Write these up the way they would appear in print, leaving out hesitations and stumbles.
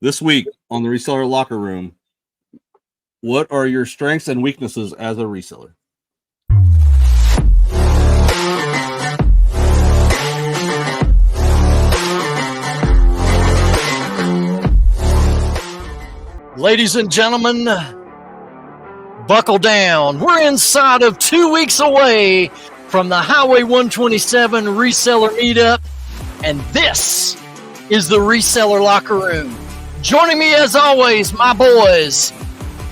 This week on the Reseller Locker Room, what are your strengths and weaknesses as a reseller? Ladies and gentlemen, buckle down. We're inside of 2 weeks away from the Highway 127 Reseller Meetup, and this is the Reseller Locker Room. Joining me as always, my boys,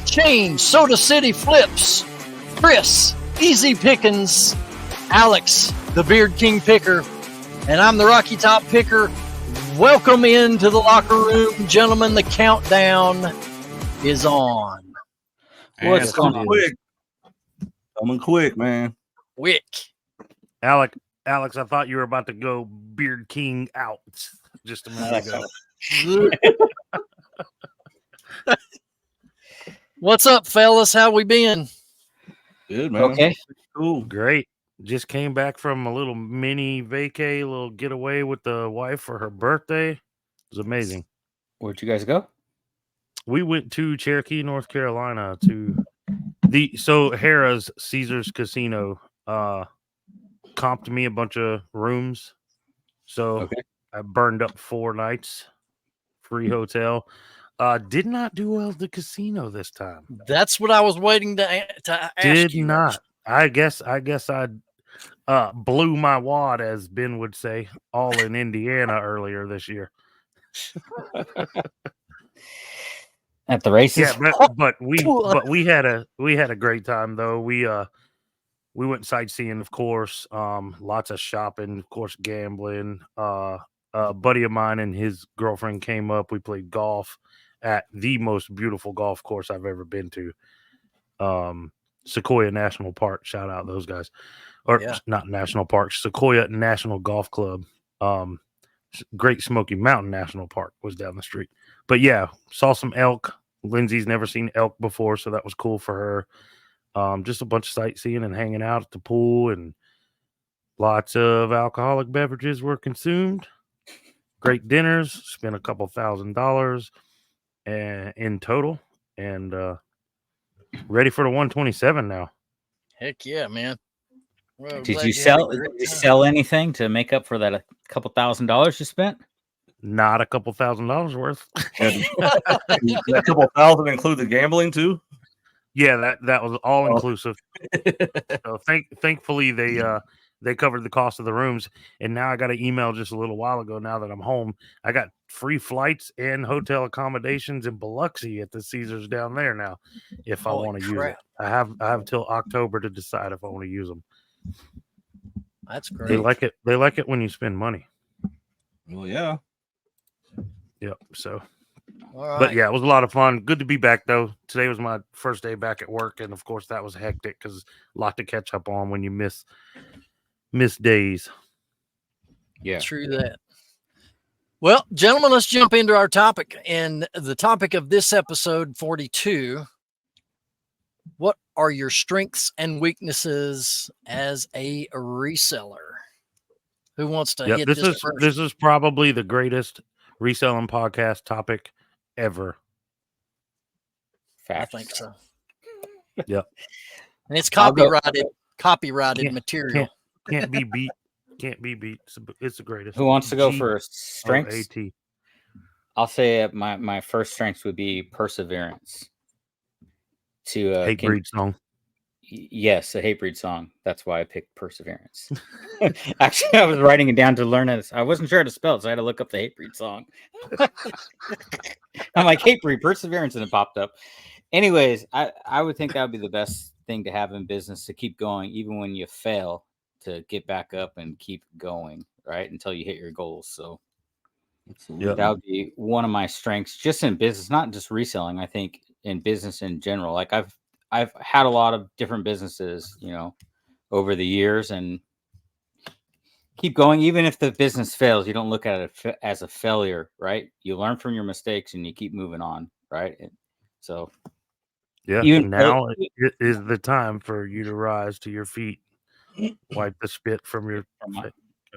Change, Soda City Flips, Chris, Easy Pickens, Alex, the Beard King Picker, and I'm the Rocky Top Picker. Welcome into the locker room, gentlemen. The countdown is on. What's going on? Coming quick, man. Quick. Alex, I thought you were about to go Beard King out just a minute ago. What's up, fellas? How we been? Good, man. Okay. Cool. Great. Just came back from a little mini vacay, a little getaway with the wife for her birthday. It was amazing. Where'd you guys go? We went to Cherokee, North Carolina to Harrah's Caesars Casino comped me a bunch of rooms. So Okay. I burned up 4 nights, free hotel. Did not do well at the casino this time. That's what I was waiting to ask Did you. not. I guess I blew my wad, as Ben would say, all in Indiana earlier this year. At the races? Yeah, but we had a great time though. We went sightseeing, of course. Lots of shopping, of course, gambling. A buddy of mine and his girlfriend came up. We played golf at the most beautiful golf course I've ever been to. Sequoia National Park. Shout out those guys. Or not National Park, Sequoia National Golf Club. Great Smoky Mountain National Park was down the street. But yeah, saw some elk. Lindsay's never seen elk before, so that was cool for her. Just a bunch of sightseeing and hanging out at the pool, and lots of alcoholic beverages were consumed. Great dinners. Spent a couple $1,000 in total, and ready for the 127 now. Heck yeah, man. Well, Did you sell anything to make up for that a couple $1,000 you spent? Not a couple $1,000 worth. That couple thousand include the gambling too? Yeah, that was all inclusive. So thankfully they covered the cost of the rooms, and now I got an email just a little while ago. Now that I'm home, I got free flights and hotel accommodations in Biloxi at the Caesars down there now. If I want to use it, I have till October to decide if I want to use them. That's great. They like it when you spend money. Well, yeah. Yep. So. All right. But yeah, it was a lot of fun. Good to be back though. Today was my first day back at work, and of course that was hectic because a lot to catch up on when you miss days. Yeah, True that. Well, gentlemen, let's jump into our topic. And the topic of this episode 42: what are your strengths and weaknesses as a reseller? Who wants to hit this first? This is probably the greatest reselling podcast topic ever. Fact. I think so. Yep. And it's copyrighted material. Can't be beat. Can't be beat. It's the greatest. Who wants to go first? Strengths? AT. I'll say my first strengths would be perseverance. Hatebreed song. Yes, a Hatebreed song. That's why I picked perseverance. Actually, I was writing it down to learn it. I wasn't sure how to spell it, so I had to look up the Hatebreed song. I'm like, Hatebreed, perseverance, and it popped up. Anyways, I would think that would be the best thing to have in business, to keep going, even when you fail, to get back up and keep going, right, until you hit your goals. So that would be one of my strengths, just in business, not just reselling. I think in business in general, like I've had a lot of different businesses, over the years, and keep going. Even if the business fails, you don't look at it as a failure, right? You learn from your mistakes and you keep moving on, right? So yeah, now it is the time for you to rise to your feet. Wipe the spit from your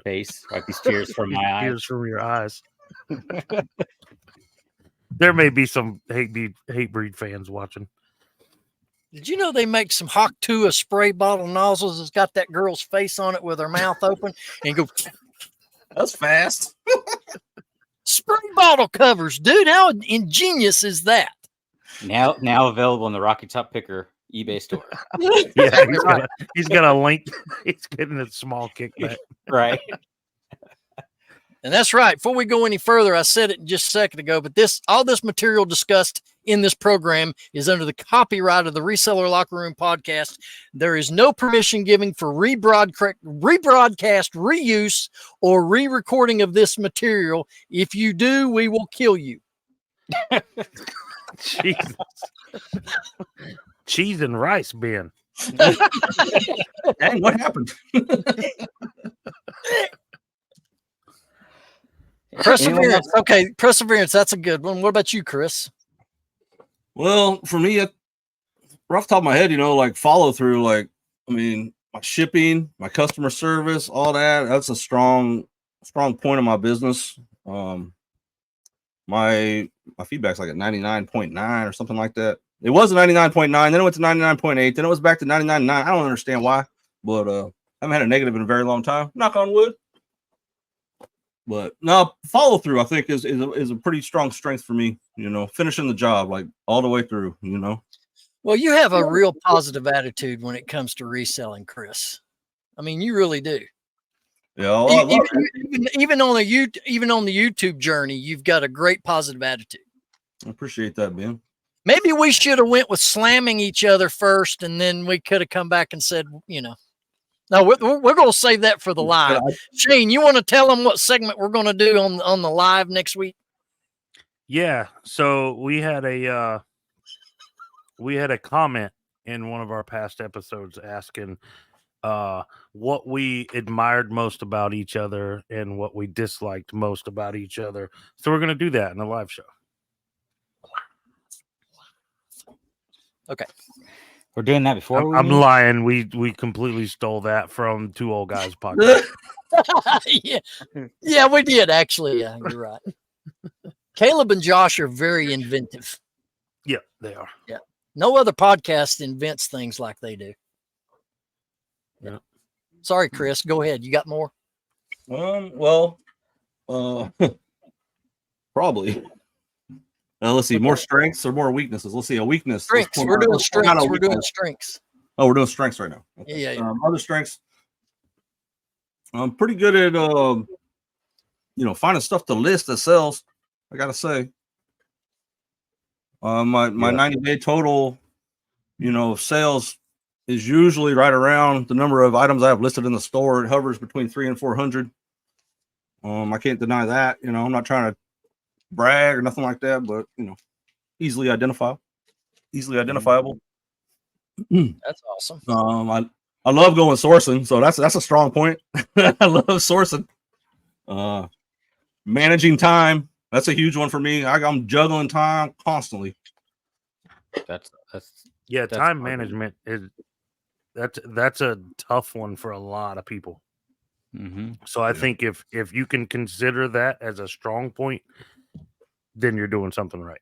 face. Wipe these tears from my eyes. Tears from your eyes. There may be some hate breed fans watching. Did you know they make some Hawk 2 spray bottle nozzles that's got that girl's face on it with her mouth open and go That's fast. spray bottle covers, dude? How ingenious is that? Now available in the Rocky Top Picker eBay store. Yeah, he's got a link. He's getting a small kickback. Right. And that's right. Before we go any further, I said it just a second ago, but all this material discussed in this program is under the copyright of the Reseller Locker Room podcast. There is no permission given for rebroadcast, reuse, or re-recording of this material. If you do, we will kill you. Jesus. Cheese and rice, Ben. Dang, what happened? Perseverance. Okay, perseverance. That's a good one. What about you, Chris? Well, for me, right off the top of my head, like follow through. Like, I mean, my shipping, my customer service, all that. That's a strong point of my business. My feedback's like at 99.9 or something like that. It was a 99.9, then it went to 99.8, then it was back to 99.9. I don't understand why, but I haven't had a negative in a very long time. Knock on wood. But no, follow through, I think, is a pretty strong strength for me, finishing the job like all the way through, Well, you have a real positive attitude when it comes to reselling, Chris. I mean, you really do. Yeah, even on the YouTube journey, you've got a great positive attitude. I appreciate that, Ben. Maybe we should have went with slamming each other first, and then we could have come back and said, No, we're going to save that for the live. Shane, you want to tell them what segment we're going to do on the live next week? Yeah. So we had a comment in one of our past episodes asking what we admired most about each other and what we disliked most about each other. So we're going to do that in the live show. Okay. We're doing that before. I'm lying. We completely stole that from Two Old Guys podcast. Yeah, we did actually. Yeah, you're right. Caleb and Josh are very inventive. Yeah, they are. Yeah, no other podcast invents things like they do. Yeah. Sorry, Chris. Go ahead. You got more? Well, probably. Let's see, more strengths or more weaknesses. Let's see, a weakness. Strengths. We're doing strengths. We're doing strengths. Oh, we're doing strengths right now. Okay. Yeah. Other strengths. I'm pretty good at finding stuff to list that sells. I gotta say. My 90-day total, sales is usually right around the number of items I have listed in the store. It hovers between 300 and 400. I can't deny that. I'm not trying to brag or nothing like that, but easily identifiable. That's awesome. I love going sourcing, so that's a strong point. I love sourcing. Managing time, that's a huge one for me. I'm juggling time constantly. That's time management that's a tough one for a lot of people. Mm-hmm. So I think if you can consider that as a strong point, then you're doing something right.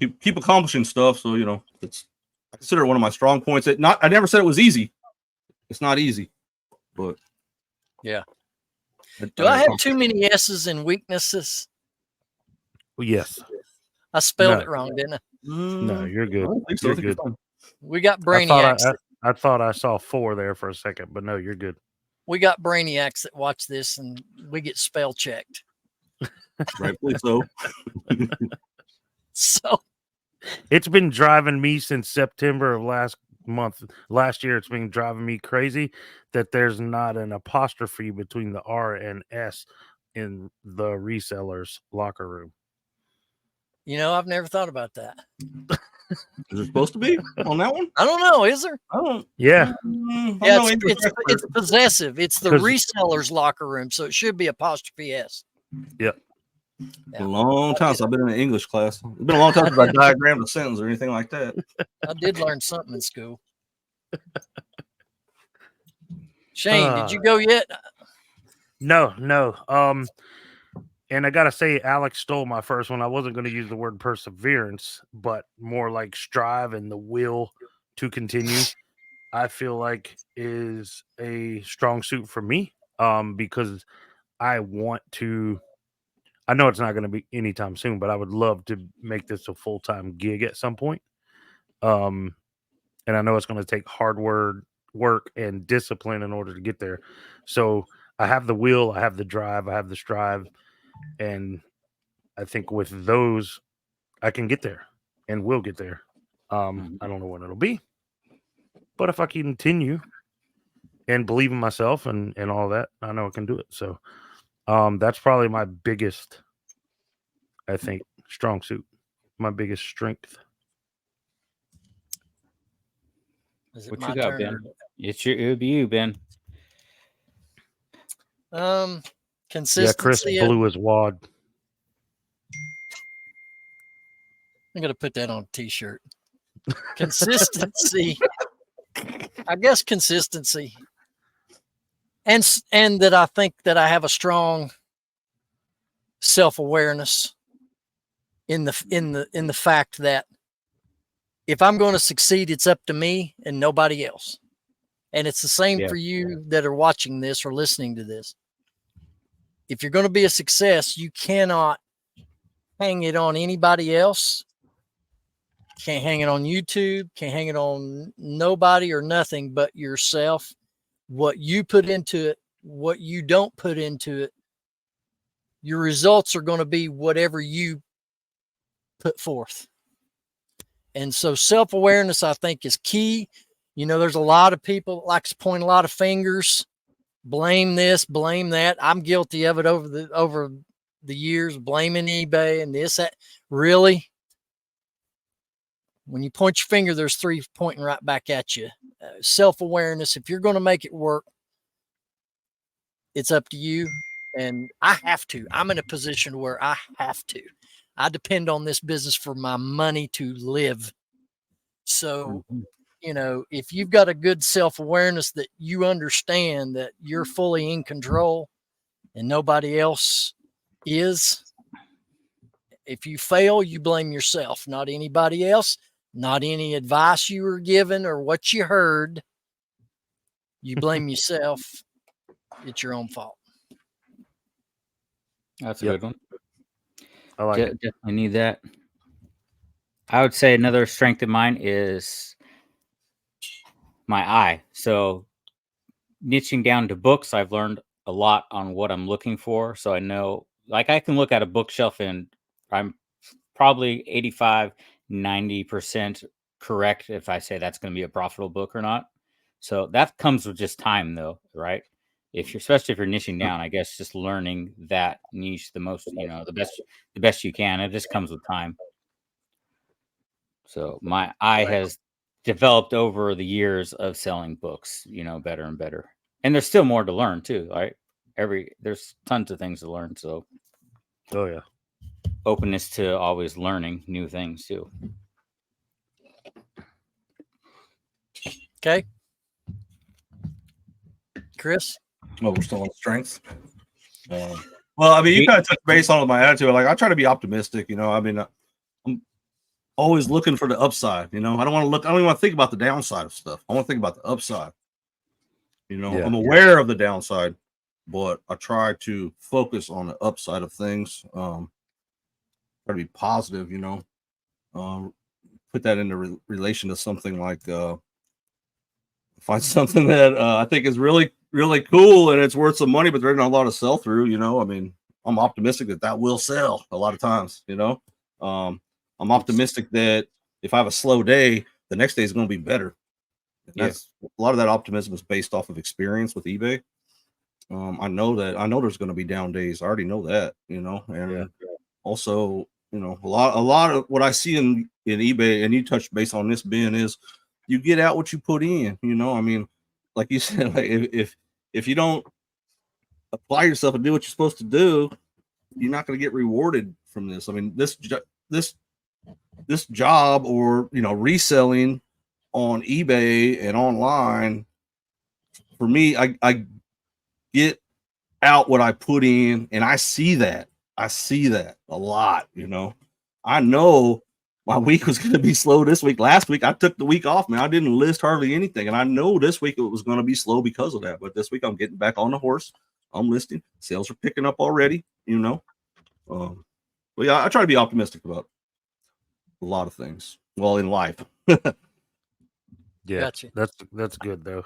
Keep accomplishing stuff. So I consider it one of my strong points. I never said it was easy. It's not easy, but yeah. Do I have too many S's and weaknesses? Well, yes. I spelled it wrong, didn't I? No, you're good. I don't think so. You're I think good. We got brainiacs. I thought I saw 4 there for a second, but no, you're good. We got brainiacs that watch this, and we get spell checked. Rightfully so. So it's been driving me since September of last year. It's been driving me crazy that there's not an apostrophe between the R and S in the resellers locker room. I've never thought about that. Is it supposed to be on that one? I don't know. Is there? I don't. Yeah. It's possessive. It's the resellers locker room, so it should be apostrophe S. Yep. Yeah. A long time since I've been in an English class. It's been a long time since I diagrammed a sentence or anything like that. I did learn something in school. Shane, did you go yet? No. And I gotta say, Alex stole my first one. I wasn't going to use the word perseverance, but more like strive and the will to continue. I feel like is a strong suit for me, because I want to. I know it's not going to be anytime soon, but I would love to make this a full-time gig at some point. And I know it's going to take hard work and discipline in order to get there. So I have the will, I have the drive, I have the strive, and I think with those, I can get there and will get there. I don't know when it'll be, but if I continue and believe in myself and all that, I know I can do it. So that's probably my biggest, I think, strong suit, my biggest strength. Is it What my you got, turn? Ben? It would be you, Ben. Yeah, Consistency. Chris blew his wad. I'm gonna put that on a t-shirt. Consistency. I guess consistency. And that I think that I have a strong self-awareness in the fact that if I'm going to succeed, it's up to me and nobody else. And it's the same for you that are watching this or listening to this. If you're going to be a success, you cannot hang it on anybody else. Can't hang it on YouTube. Can't hang it on nobody or nothing but yourself. What you put into it, what you don't put into it, your results are going to be whatever you put forth. And so self-awareness, I think, is key. You know, there's a lot of people that like to point a lot of fingers, blame this, blame that. I'm guilty of it over the years, blaming eBay and this, that. Really? When you point your finger, there's three pointing right back at you. Self-awareness, if you're going to make it work, it's up to you. And I have to. I'm in a position where I have to. I depend on this business for my money to live. So, you know, if you've got a good self-awareness that you understand that you're fully in control and nobody else is, if you fail, you blame yourself, not anybody else, not any advice you were given or what you heard. You blame yourself. It's your own fault. That's a good one. I like it. Definitely need that. I would say another strength of mine is my eye. So niching down to books, I've learned a lot on what I'm looking for. So I know, like, I can look at a bookshelf and I'm probably 85, 90% correct if I say that's going to be a profitable book or not. So that comes with just time, though, right? Especially if you're niching down, I guess just learning that niche the most, the best you can. It just comes with time. So my eye has developed over the years of selling books, better and better. And there's still more to learn too, right? There's tons of things to learn. So, oh yeah, openness to always learning new things too. Okay, Chris. Oh, we're still on strengths. Well, I mean, you kind of touched base on my attitude. Like, I try to be optimistic. I mean, I'm always looking for the upside. I don't even want to think about the downside of stuff. I want to think about the upside. I'm aware of the downside, but I try to focus on the upside of things. Try to be positive. Put that into relation to something like find something that I think is really, really cool and it's worth some money, but there's not a lot of sell through. I mean, I'm optimistic that will sell a lot of times. I'm optimistic that if I have a slow day, the next day is going to be better. And that's a lot of that optimism is based off of experience with eBay. I know there's going to be down days. I already know that, and also, a lot of what I see in eBay, and you touched base on this, Ben, is you get out what you put in. I mean, like you said, like if you don't apply yourself and do what you're supposed to do, you're not going to get rewarded from this. I mean, this job or reselling on eBay and online, for me, I get out what I put in, and I see that. I see that a lot. You know, I know my week was going to be slow this week. Last week I took the week off, man. I didn't list hardly anything, and I know this week it was going to be slow because of that. But this week I'm getting back on the horse. I'm listing. Sales are picking up already. You know, but yeah, I try to be optimistic about a lot of things. Well, in life. Yeah, Gotcha. that's good though.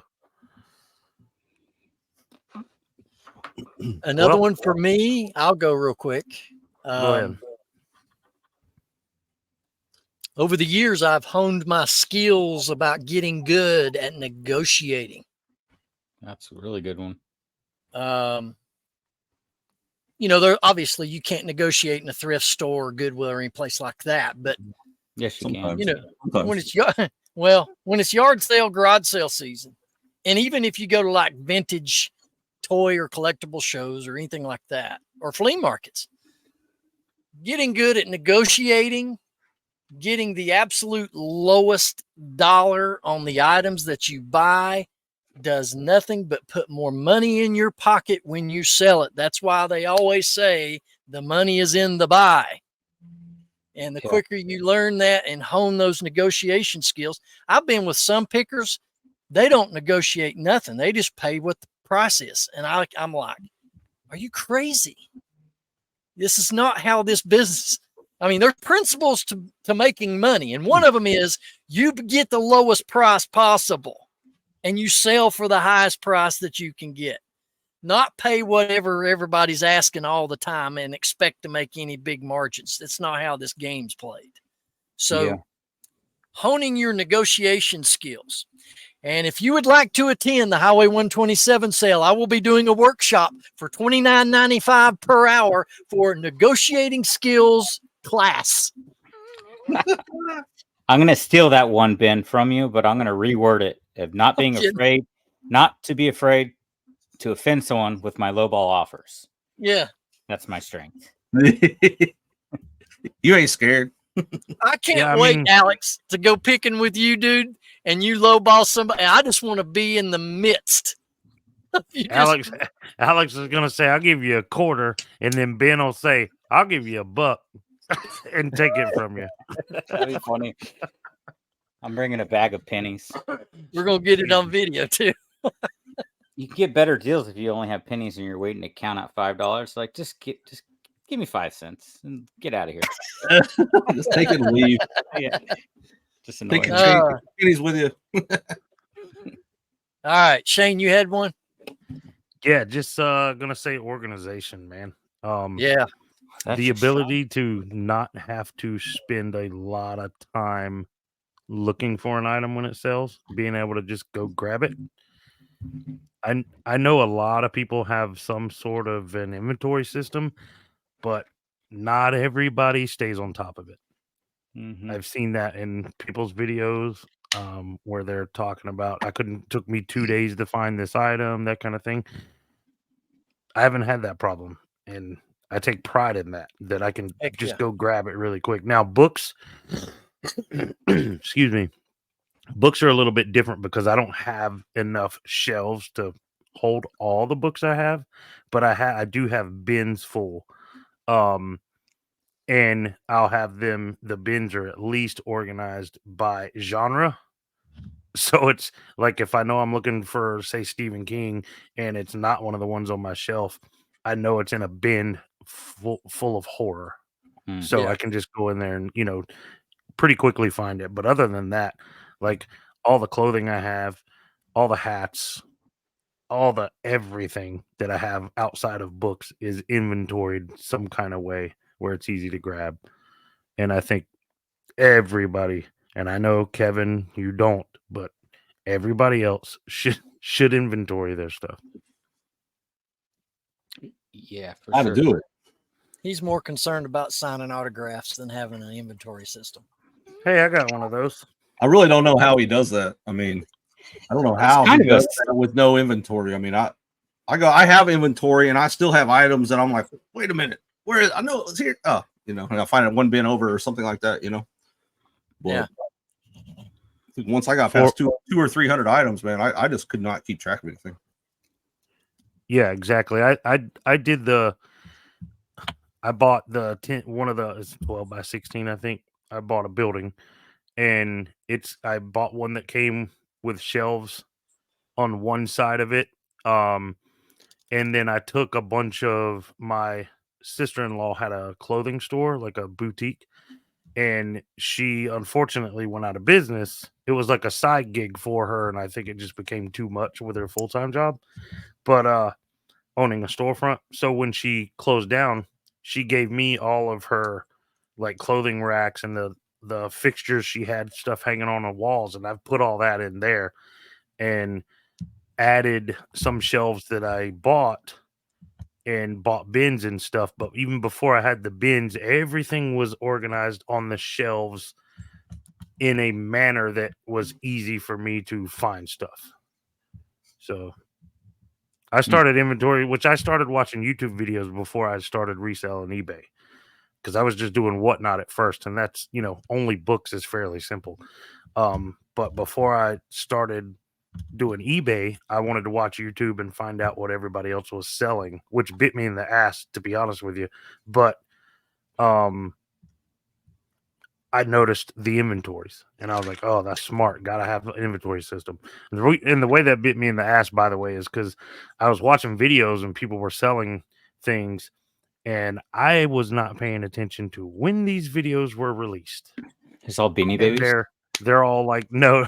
Another Well- one for me. I'll go real quick. Go ahead. Over the years, I've honed my skills about getting good at negotiating. That's a really good one. You know, there obviously you can't negotiate in a thrift store or Goodwill or any place like that. But Yes, you can. you know, Sometimes. when it's yard sale, garage sale season, and even if you go to like vintage toy or collectible shows or anything like that, or flea markets, getting good at negotiating, getting the absolute lowest dollar on the items that you buy does nothing but put more money in your pocket when you sell it. That's why they always say the money is in the buy. And the quicker you learn that and hone those negotiation skills, I've been with some pickers, they don't negotiate nothing. They just pay what the price is. And I'm like, are you crazy? This is not how this business. I mean, there's principles to making money. And one of them is you get the lowest price possible and you sell for the highest price that you can get. Not pay whatever everybody's asking all the time and expect to make any big margins. That's not how this game's played. So honing your negotiation skills. And if you would like to attend the Highway 127 sale, I will be doing a workshop for $29.95 per hour for negotiating skills class. I'm going to steal that one, Ben, from you, but I'm going to reword it of not being afraid, not to be afraid to offend someone with my lowball offers. Yeah. That's my strength. You ain't scared. I can't wait, Alex, to go picking with you, dude, and you lowball somebody. I just want to be in the midst. Alex is going to say, I'll give you a quarter. And then Ben will say, I'll give you $1 and take it from you. That'd be funny. I'm bringing a bag of pennies. We're going to get it on video, too. You can get better deals if you only have pennies and you're waiting to count out $5. Like, just give me 5 cents and get out of here. Just take it and leave. Yeah. Just annoying. Take your pennies with you. All right, Shane, you had one? Yeah, just gonna say organization, man. Yeah. The ability to not have to spend a lot of time looking for an item when it sells, being able to just go grab it. I know a lot of people have some sort of an inventory system, but not everybody stays on top of it. Mm-hmm. I've seen that in people's videos where they're talking about, took me 2 days to find this item, that kind of thing. I haven't had that problem, and I take pride in that I can just go grab it really quick. Now, books, excuse me, books are a little bit different because I don't have enough shelves to hold all the books I have, but I do have bins full. And I'll have the bins are at least organized by genre. So it's like if I know I'm looking for, say, Stephen King, and it's not one of the ones on my shelf, I know it's in a bin full of horror. So I can just go in there and, pretty quickly find it. But other than that, like all the clothing I have, all the hats, all the everything that I have outside of books is inventoried some kind of way where it's easy to grab. And I think everybody, and I know Kevin, you don't, but everybody else should inventory their stuff. Yeah, for How sure. to do it. He's more concerned about signing autographs than having an inventory system. Hey, I got one of those. I really don't know how he does that. I mean, I don't know how he does that with no inventory. I mean, I have inventory and I still have items that I'm like, wait a minute, where is? I know it's here. Oh, and I find it one bin over or something like that. But once I got past 200 or 300 items, man, I just could not keep track of anything. Yeah, exactly. I did I bought the one of the it's 12 by 16, I think. I bought a building, and I bought one that came with shelves on one side of it. And then I took a bunch of my sister-in-law had a clothing store, like a boutique, and she unfortunately went out of business. It was like a side gig for her, and I think it just became too much with her full-time job. But owning a storefront. So when she closed down, she gave me all of her like clothing racks and the fixtures. She had stuff hanging on the walls, and I've put all that in there and added some shelves that I bought and bought bins and stuff. But even before I had the bins, everything was organized on the shelves in a manner that was easy for me to find stuff. So I started inventory, which I started watching YouTube videos before I started reselling eBay, because I was just doing whatnot at first. And that's, only books is fairly simple. But before I started doing eBay, I wanted to watch YouTube and find out what everybody else was selling, which bit me in the ass, to be honest with you. But I noticed the inventories, and I was like, oh, that's smart. Got to have an inventory system. And the way that bit me in the ass, by the way, is because I was watching videos and people were selling things, and I was not paying attention to when these videos were released. It's all Beanie Babies. They're all like, no,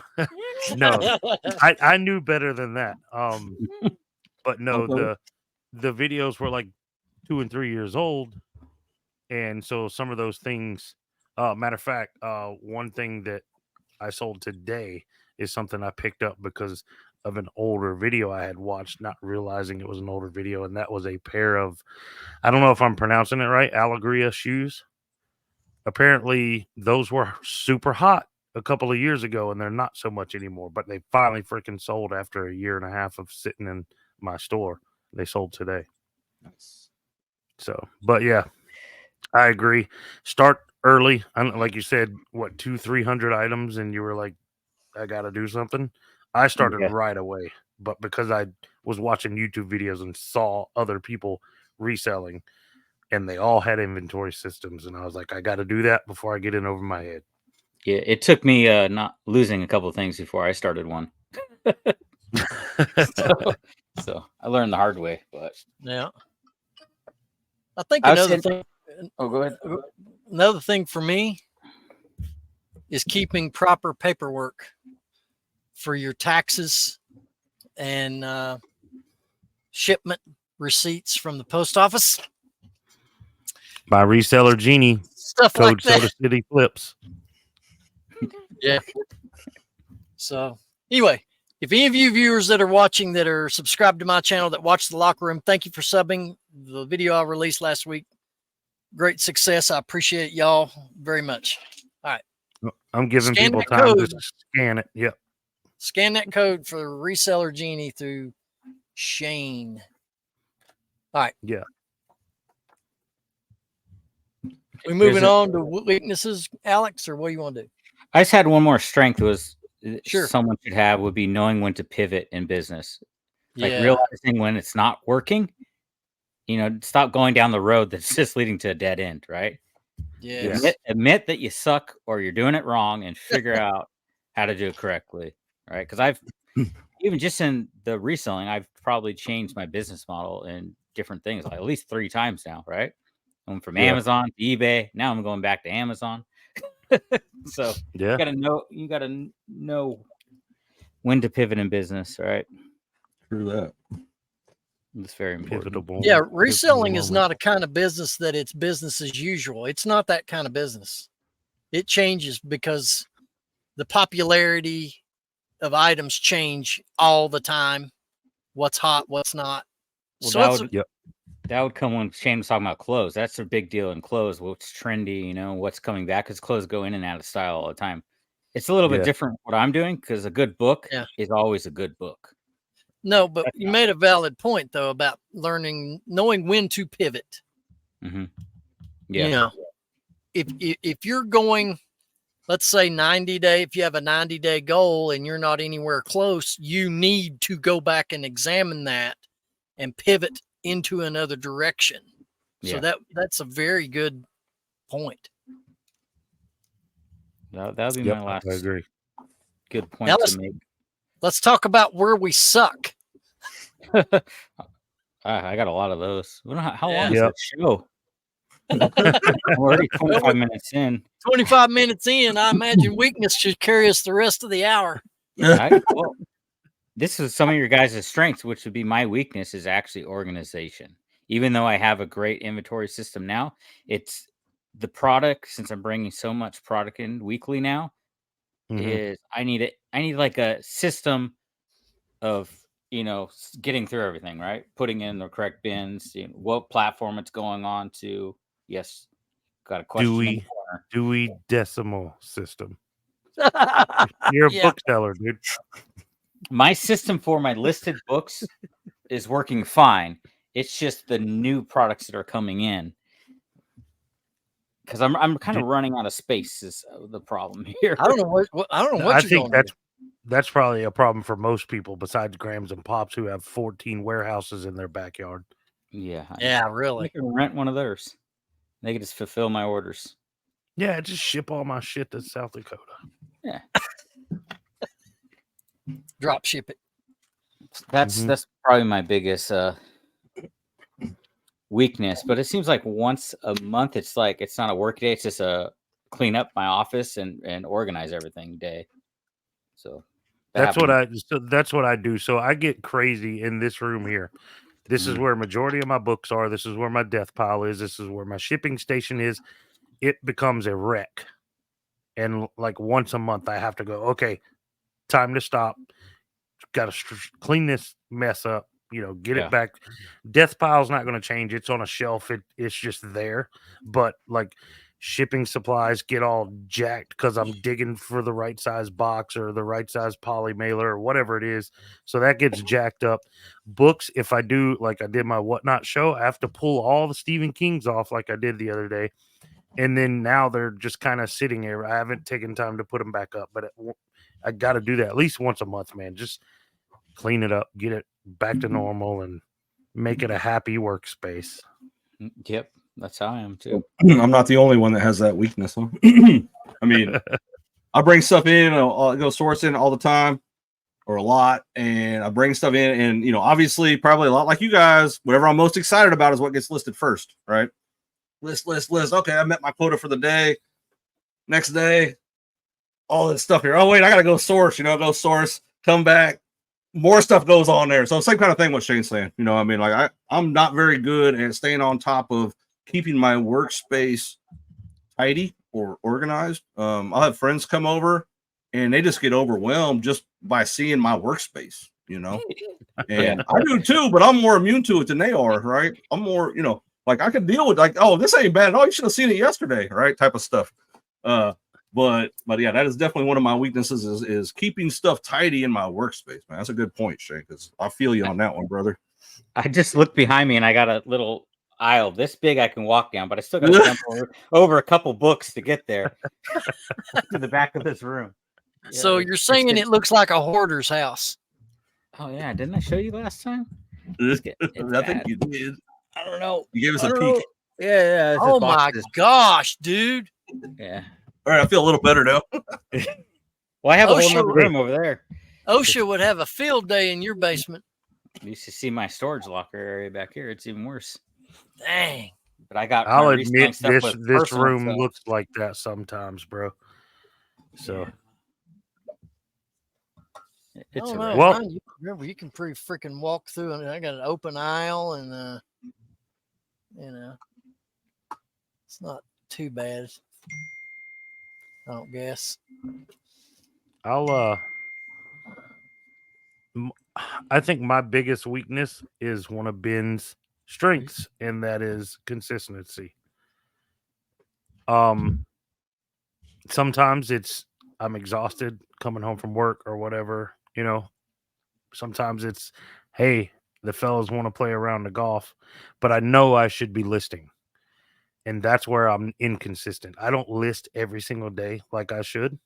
no. I knew better than that. But no, the videos were like 2 and 3 years old, and so some of those things. Matter of fact, one thing that I sold today is something I picked up because of an older video I had watched, not realizing it was an older video, and that was a pair of, I don't know if I'm pronouncing it right, Allegria shoes. Apparently, those were super hot a couple of years ago, and they're not so much anymore, but they finally freaking sold after a year and a half of sitting in my store. They sold today. Nice. So, but yeah, I agree. Start early. Like you said, what, 200-300 items, and you were like, I got to do something. I started right away, but because I was watching YouTube videos and saw other people reselling, and they all had inventory systems, and I was like, I got to do that before I get in over my head. Yeah, it took me not losing a couple of things before I started one. so I learned the hard way, but yeah. I think another thing. Oh, go ahead. Another thing for me is keeping proper paperwork for your taxes and shipment receipts from the post office. My reseller Genie, stuff code like that. Soda City Flips. Yeah. So anyway, if any of you viewers that are watching that are subscribed to my channel that watch the locker room, thank you for subbing. The video I released last week, great success. I appreciate y'all very much. All right. I'm giving people time to scan it. Yep. Scan that code for Reseller Genie through Shane. All right. Yeah. We moving on to weaknesses, Alex, or what do you want to do? I just had one more strength was sure someone should have would be knowing when to pivot in business. Like realizing when it's not working, stop going down the road that's just leading to a dead end, right? Yeah. Admit that you suck or you're doing it wrong and figure out how to do it correctly, right? Because I've even just in the reselling, I've probably changed my business model in different things, like at least 3 times now, right? I went from Amazon to eBay. Now I'm going back to Amazon. So you gotta know when to pivot in business, right? True that. It's very important. Yeah, reselling is not a kind of business that it's business as usual. It's not that kind of business. It changes because the popularity of items change all the time. What's hot, what's not. Well, so that would come when Shane was talking about clothes. That's a big deal in clothes. What's trendy, what's coming back, because clothes go in and out of style all the time. It's a little bit different what I'm doing, because a good book is always a good book. No, but you made a valid point, though, about knowing when to pivot. Mm-hmm. Yeah. If you're going, let's say 90-day, if you have a 90-day goal and you're not anywhere close, you need to go back and examine that and pivot into another direction. So Yeah. that's a very good point. That would be Yep, my last I agree. good Now point to make. let's talk about where we suck. I got a lot of those. We don't how long Yeah. is that show? I'm already 25 minutes in. 25 minutes in, I imagine weakness should carry us the rest of the hour. Well, this is some of your guys' strengths, which would be my weakness, is actually organization. Even though I have a great inventory system now, it's the product, since I'm bringing so much product in weekly now, is I need like a system of, getting through everything, right? Putting in the correct bins, what platform it's going on to. Yes. Got a question in the corner. Dewey Decimal System. You're a Yeah. bookseller, dude. My system for my listed books is working fine. It's just the new products that are coming in, because I'm kind of running out of space is the problem here. I don't know what I you're think going that's probably a problem for most people besides Grams and Pops who have 14 warehouses in their backyard. Yeah. Yeah, I really. can rent one of theirs. They can just fulfill my orders. Yeah, just ship all my shit to South Dakota. Yeah. Drop ship it. That's probably my biggest weakness. But it seems like once a month, it's not a work day. It's just a clean up my office and organize everything day. So that's what I do. So I get crazy in this room here. This is where majority of my books are. This is where my death pile is. This is where my shipping station is. It becomes a wreck. And like once a month, I have to go, okay, time to stop. Got to clean this mess up, get it back. Death pile's not going to change. It's on a shelf. It's just there. But like shipping supplies get all jacked because I'm digging for the right size box or the right size poly mailer or whatever it is. So that gets jacked up. Books, if I do, like I did my Whatnot show, I have to pull all the Stephen Kings off like I did the other day. And then now they're just kind of sitting here. I haven't taken time to put them back up, but I got to do that at least once a month, man. Just clean it up, get it back to normal, and make it a happy workspace. Yep, that's how I am too. I'm not the only one that has that weakness. Huh? I mean, I bring stuff in, I go sourcing all the time, or a lot, and I bring stuff in, and obviously, probably a lot like you guys. Whatever I'm most excited about is what gets listed first, right? List. Okay, I met my quota for the day. Next day, all this stuff here. Oh wait, I gotta go source. Come back. More stuff goes on there. So same kind of thing what Shane's saying. I mean, like I'm not very good at staying on top of keeping my workspace tidy or organized. I'll have friends come over and they just get overwhelmed just by seeing my workspace, and I do too, but I'm more immune to it than they are, right? I'm more, like I can deal with like, oh, this ain't bad at all. You should have seen it yesterday, right? Type of stuff. But yeah, that is definitely one of my weaknesses is keeping stuff tidy in my workspace, man. That's a good point, Shane, because I feel you on that one, brother. I just looked behind me and I got a little aisle this big I can walk down, but I still got to jump over a couple books to get there to the back of this room. Yeah, so you're saying it looks like a hoarder's house. Oh yeah, didn't I show you last time? I think you did. I don't know. You gave us a peek. Yeah. Oh my gosh, dude. Yeah. All right, I feel a little better now. Well, I have a whole other room over there. OSHA would have a field day in your basement. You should see my storage locker area back here. It's even worse. Dang. But I got. I'll admit this room looks like that sometimes, bro. So. It's well, you can pretty freaking walk through, and I got an open aisle, and it's not too bad. I don't guess. I think my biggest weakness is one of Ben's strengths, and that is consistency. Sometimes I'm exhausted coming home from work or whatever, Sometimes it's, hey, the fellas want to play around the golf, but I know I should be listing. And that's where I'm inconsistent. I don't list every single day like I should.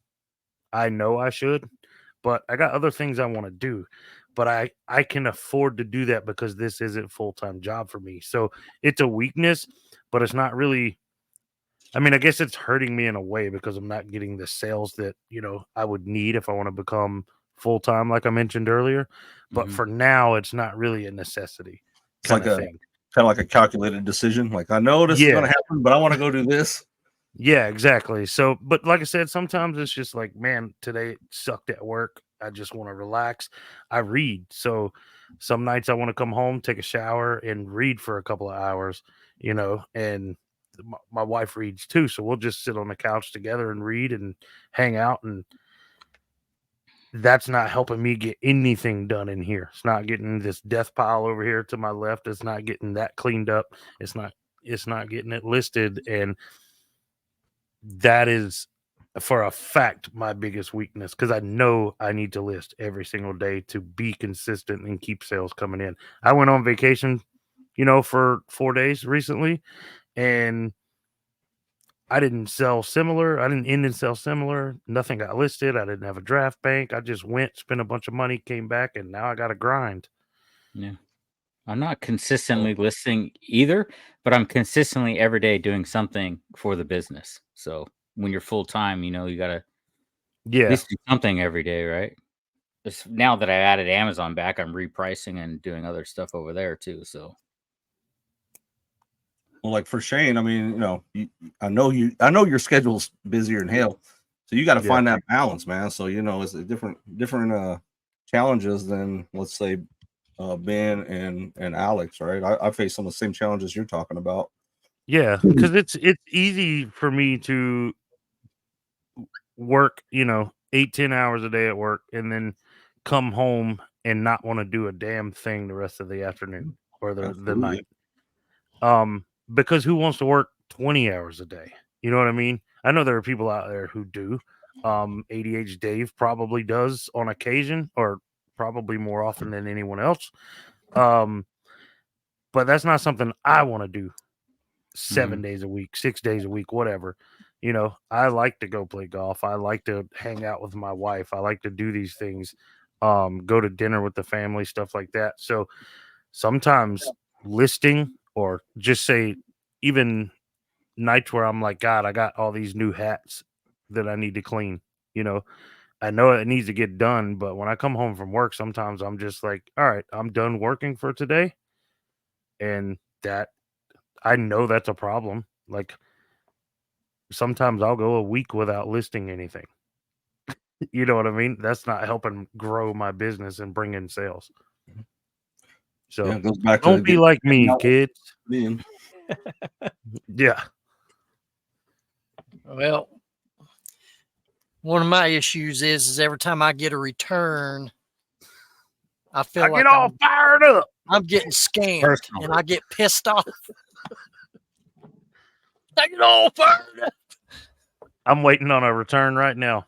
I know I should, but I got other things I want to do. But I can afford to do that because this isn't a full-time job for me. So it's a weakness, but it's not really. I mean, I guess it's hurting me in a way because I'm not getting the sales that, I would need if I want to become full-time, like I mentioned earlier. But for now, it's not really a necessity It's like kind of thing. Kind of like a calculated decision. Like, I know this is going to happen, but I want to go do this. Yeah, exactly. So, but like I said, sometimes it's just like, man, today it sucked at work. I just want to relax. I read. So some nights I want to come home, take a shower, and read for a couple of hours, and my wife reads too. So we'll just sit on the couch together and read and hang out. And that's not helping me get anything done in here. It's not getting this death pile over here to my left. It's not getting that cleaned up. It's not getting it listed. And that is for a fact my biggest weakness, because I know I need to list every single day to be consistent and keep sales coming in. I went on vacation, for 4 days recently, and I didn't sell similar. I didn't end and sell similar. Nothing got listed. I didn't have a draft bank. I just went, spent a bunch of money, came back, and now I got to grind. Yeah. I'm not consistently listing either, but I'm consistently every day doing something for the business. So when you're full time, you got to at least do something every day, right? Now that I added Amazon back, I'm repricing and doing other stuff over there too. So, well, like for Shane, I mean, I know your schedule's busier than hell, so you got to find that balance, man. So it's a different challenges than, let's say, Ben and Alex, right? I face some of the same challenges you're talking about. Yeah, because it's easy for me to work, 8-10 hours a day at work, and then come home and not want to do a damn thing the rest of the afternoon or the night. Because who wants to work 20 hours a day? You know what I mean? I know there are people out there who do. ADH Dave probably does on occasion, or probably more often than anyone else. But that's not something I want to do 7 days a week, 6 days a week, whatever. I like to go play golf. I like to hang out with my wife. I like to do these things, go to dinner with the family, stuff like that. So sometimes listing, or just say even nights where I'm like, God, I got all these new hats that I need to clean. I know it needs to get done, but when I come home from work, sometimes I'm just like, all right, I'm done working for today. And that, I know that's a problem. Like, sometimes I'll go a week without listing anything. You know what I mean? That's not helping grow my business and bring in sales. So it goes back don't be like me, kids. Yeah. Well, one of my issues is every time I get a return, I feel like get all fired up. I'm getting scammed, and I get pissed off. I get all fired up. I'm waiting on a return right now.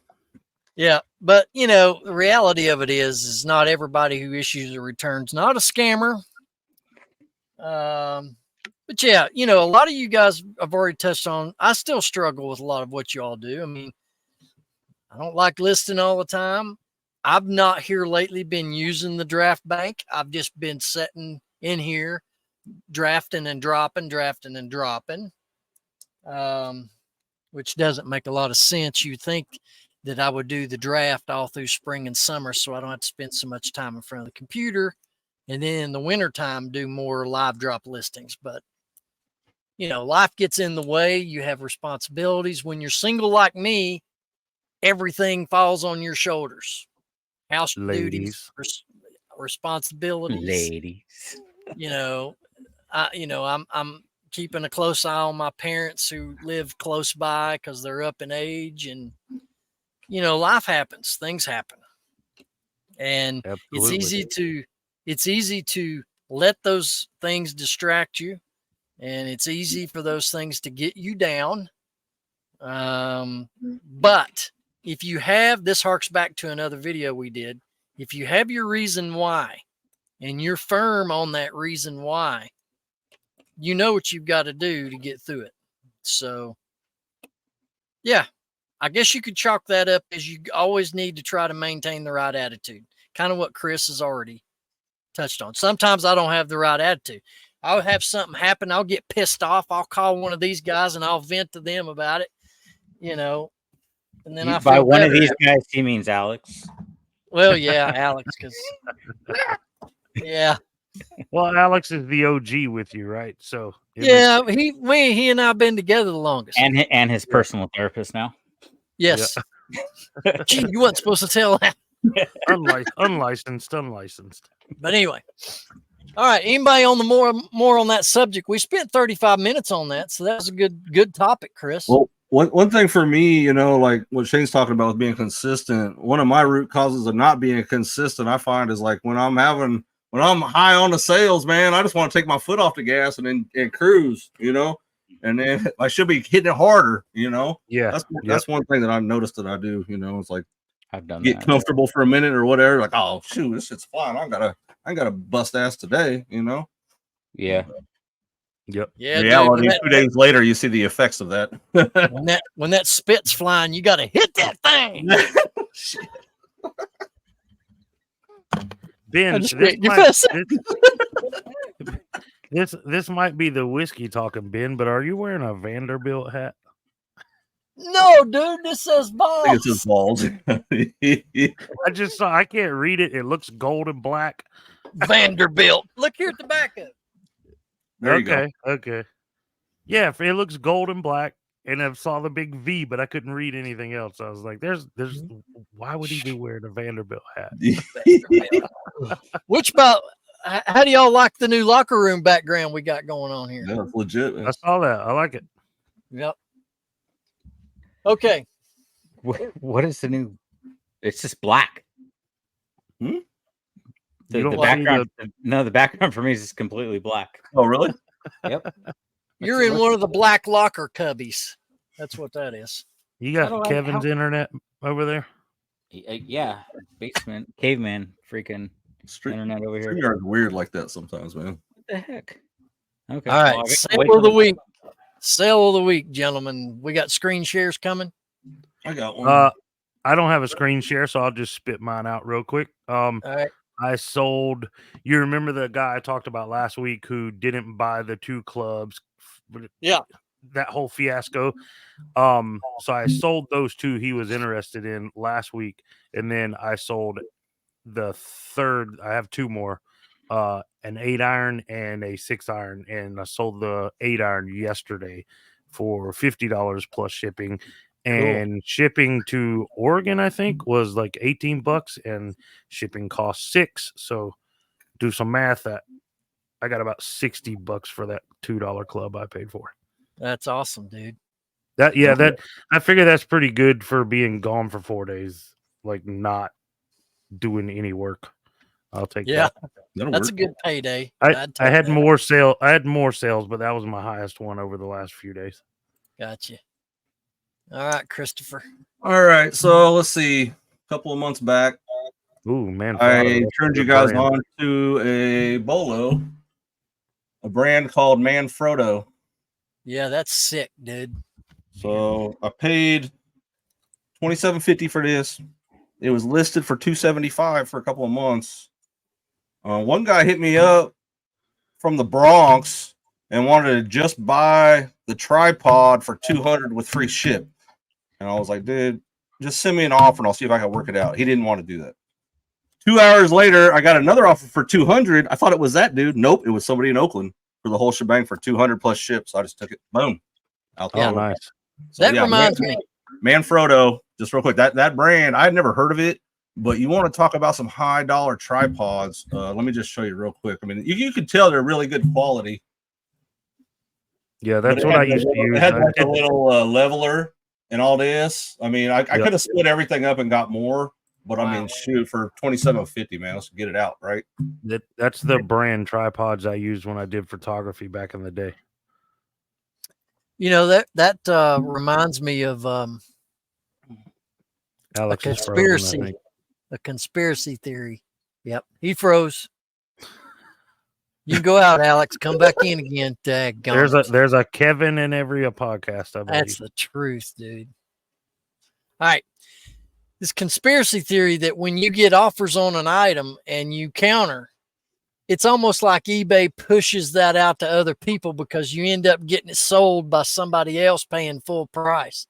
Yeah, but the reality of it is not everybody who issues a return's not a scammer. But yeah, a lot of you guys have already touched on. I still struggle with a lot of what you all do. I mean, I don't like listing all the time. I've not here lately been using the draft bank. I've just been sitting in here, drafting and dropping, which doesn't make a lot of sense. You think that I would do the draft all through spring and summer so I don't have to spend so much time in front of the computer, and then in the wintertime do more live drop listings. But, life gets in the way. You have responsibilities. When you're single like me, everything falls on your shoulders. House duties, responsibilities. Ladies. I'm keeping a close eye on my parents who live close by because they're up in age, and life happens, things happen, and Absolutely. it's easy to let those things distract you, and it's easy for those things to get you down. But if you have, this harks back to another video we did. If you have your reason why and you're firm on that reason why, you know what you've got to do to get through it. So, yeah, I guess you could chalk that up as you always need to try to maintain the right attitude. Kind of what Chris has already touched on. Sometimes I don't have the right attitude. I'll have something happen. I'll get pissed off. I'll call one of these guys and I'll vent to them about it, you know, and then I feel By one better. of these guys, he means Alex. Well, yeah, Alex, because yeah. Well, Alex is the OG with you, right? So Yeah, he and I have been together the longest. And his personal therapist now. Yes. Gee, you weren't supposed to tell that. unlicensed. But anyway. All right. Anybody on the more on that subject? We spent 35 minutes on that, so that was a good topic, Chris. Well, one thing for me, you know, like what Shane's talking about with being consistent, one of my root causes of not being consistent, I find, is like when I'm high on the sales, man, I just want to take my foot off the gas and cruise, you know, and then I should be hitting it harder, you know. Yeah. That's one thing that I've noticed that I do, you know. It's like I've done get that. comfortable for a minute or whatever. Like, oh shoot, this shit's flying. I gotta bust ass today, you know. Yeah. Yep. Yeah. Reality, Dude, 2 days later, you see the effects of that. when that spit's flying, you got to hit that thing. Ben, this might be the whiskey talking, Ben, but are you wearing a Vanderbilt hat? No, dude, this says balls. I think it's his balls. I just saw. I can't read it. It looks gold and black. Vanderbilt. Look here at the back of it. There you go. Okay. Yeah, it looks gold and black, and I saw the big V, but I couldn't read anything else. I was like, "There's. Why would he be wearing a Vanderbilt hat?" Which about? How do y'all like the new locker room background we got going on here? Yeah, it's legit. Man. I saw that. I like it. Yep. Okay. What is the new? It's just black. The background. The background for me is just completely black. Oh, really? Yep. You're in one of the black locker cubbies. That's what that is. You got Kevin's internet over there? Yeah. Basement. Caveman. Freaking internet over here. StreamYard's weird like that sometimes, man. What the heck? Okay. All right. Sale of the week. Sale of the week, gentlemen. We got screen shares coming. I got one. I don't have a screen share, so I'll just spit mine out real quick. All right. I sold. You remember the guy I talked about last week who didn't buy the 2 clubs? Yeah. That whole fiasco. So I sold those 2 he was interested in last week, and then I sold the third. I have 2 more, an 8-iron and a 6-iron, and I sold the 8-iron yesterday for $50 plus shipping. And shipping to Oregon, I think, was like $18, and shipping cost $6. So do some math. That I got about $60 for that $2 club I paid for. That's awesome, dude. That I figure that's pretty good for being gone for 4 days, like not doing any work. I'll take that. That's a good payday. I had more sales, but that was my highest one over the last few days. Gotcha. All right, Christopher. All right, so let's see. A couple of months back, Ooh, man, I turned you guys on to a bolo, a brand called Manfrotto. Yeah, that's sick, dude. So I paid $27.50 for this. It was listed for $275 for a couple of months. One guy hit me up from the Bronx and wanted to just buy the tripod for $200 with free ship. And I was like, dude, just send me an offer and I'll see if I can work it out. He didn't want to do that. 2 hours later, I got another offer for $200. I thought it was that dude. Nope, it was somebody in Oakland for the whole shebang for $200 plus ship. So I just took it. Boom. Out there. Oh, nice. So that reminds me. Manfrotto, just real quick, that brand, I'd never heard of it, but you want to talk about some high dollar tripods. Let me just show you real quick. I mean, you can tell they're really good quality. Yeah, that's what I used to use. It had like a little leveler and all this. I mean, I could have split everything up and got more, but I mean, shoot, for $27.50, man, let's get it out, right? That's the brand tripods I used when I did photography back in the day. You know, that reminds me of Alex a conspiracy, a conspiracy theory. Yep, he froze. You can go out, Alex. Come back in again. There's a Kevin in every podcast. I believe. That's the truth, dude. All right. This conspiracy theory that when you get offers on an item and you counter, it's almost like eBay pushes that out to other people because you end up getting it sold by somebody else paying full price.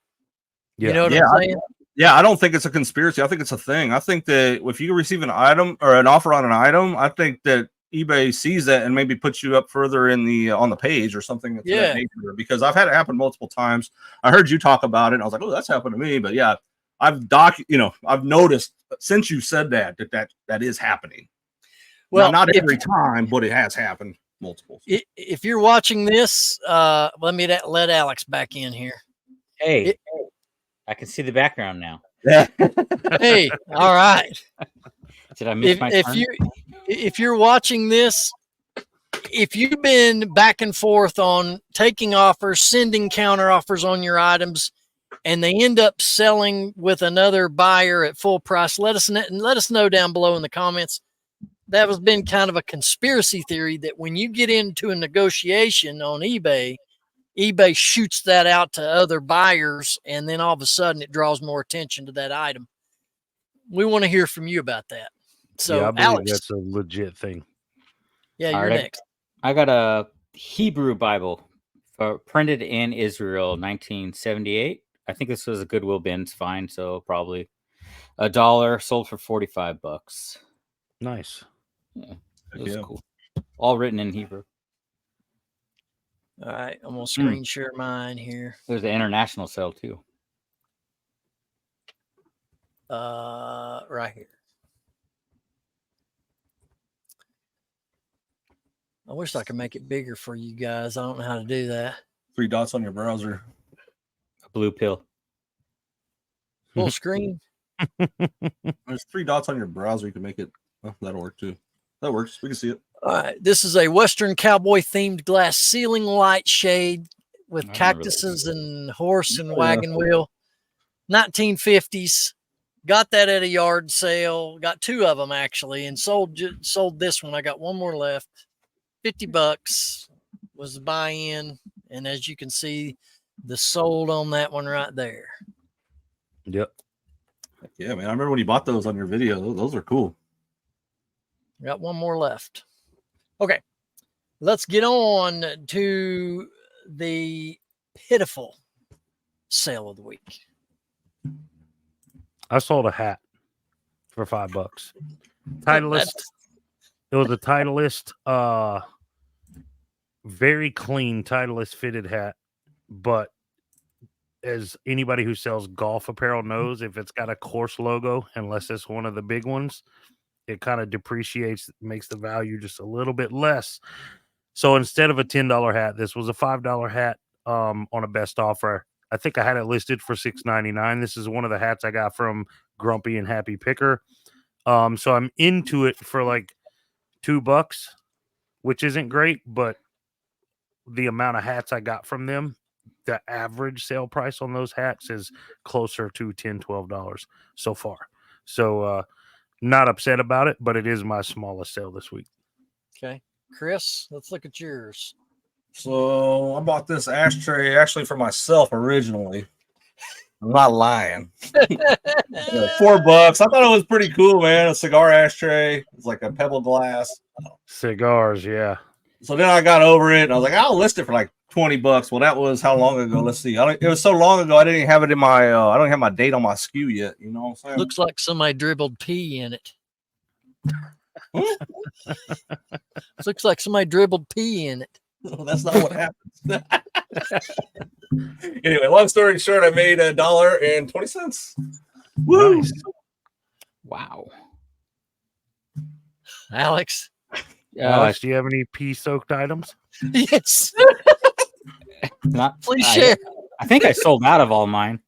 You know what I'm saying? Yeah, I don't think it's a conspiracy. I think it's a thing. I think that if you receive an item or an offer on an item, I think that eBay sees that and maybe puts you up further in the on the page or something of that nature. Because I've had it happen multiple times. I heard you talk about it, and I was like, "Oh, that's happened to me." But yeah, I've noticed since you said that is happening. Well, not every time, but it has happened multiple. If you're watching this, let me let Alex back in here. Hey, I can see the background now. Yeah. Hey, all right. Did I miss my turn? If you're watching this, if you've been back and forth on taking offers, sending counter offers on your items, and they end up selling with another buyer at full price, let us know down below in the comments. That has been kind of a conspiracy theory that when you get into a negotiation on eBay, eBay shoots that out to other buyers, and then all of a sudden it draws more attention to that item. We want to hear from you about that. So, I believe Alex, that's a legit thing. Yeah, you're next. I got a Hebrew Bible printed in Israel, 1978. I think this was a Goodwill bins find, so probably $1, sold for $45. Nice. Yeah, it was cool. All written in Hebrew. All right, I'm gonna screen share mine here. There's an international sale too. Right here. I wish I could make it bigger for you guys. I don't know how to do that. 3 dots on your browser. A blue pill. Full screen. There's 3 dots on your browser. You can make it. Oh, that'll work too. That works. We can see it. All right. This is a Western cowboy themed glass ceiling light shade with cactuses and horse and wagon wheel. 1950s. Got that at a yard sale. Got 2 of them actually, and sold this one. I got 1 more left. $50 was the buy-in, and as you can see, the sold on that one right there. Yep. Yeah, man. I remember when you bought those on your video. Those are cool. Got 1 more left. Okay, let's get on to the Pitful sale of the week. I sold a hat for $5. Titleist. It was a Titleist, very clean Titleist fitted hat. But as anybody who sells golf apparel knows, if it's got a course logo, unless it's one of the big ones, it kind of depreciates, makes the value just a little bit less. So instead of a $10 hat, this was a $5 hat on a best offer. I think I had it listed for $6.99. This is one of the hats I got from Grumpy and Happy Picker. So I'm into it for like $2, which isn't great, but the amount of hats I got from them, the average sale price on those hats is closer to $10, $12 so far. So not upset about it, but it is my smallest sale this week. Okay. Chris, let's look at yours. So I bought this ashtray actually for myself originally. I'm not lying. $4. I thought it was pretty cool, man. A cigar ashtray. It's like a pebble glass. Cigars, yeah. So then I got over it. And I was like, I'll list it for like $20. Well, that was how long ago? Let's see. It was so long ago. I didn't have it in my. I don't have my date on my SKU yet. You know what I'm saying? Looks like somebody dribbled pee in it. Looks like somebody dribbled pee in it. Well, that's not what happens. Anyway, long story short, I made $1.20. Woo! Nice. Wow. Alex. Alex, do you have any pee-soaked items? Yes. Please share. I think I sold out of all mine.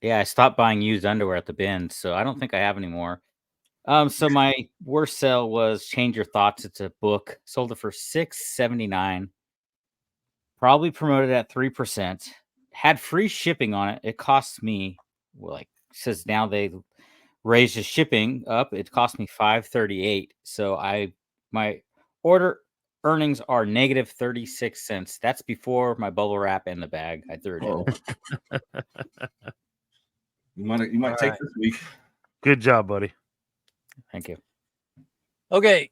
Yeah, I stopped buying used underwear at the bin, so I don't think I have any more. So my worst sale was Change Your Thoughts. It's a book. Sold it for $6.79. Probably promoted at 3%. Had free shipping on it. It cost me, says now they raised the shipping up. It cost me $5.38. So my order earnings are negative 36 cents. That's before my bubble wrap and the bag. I threw it in. You might take this week. Good job, buddy. Thank you. Okay.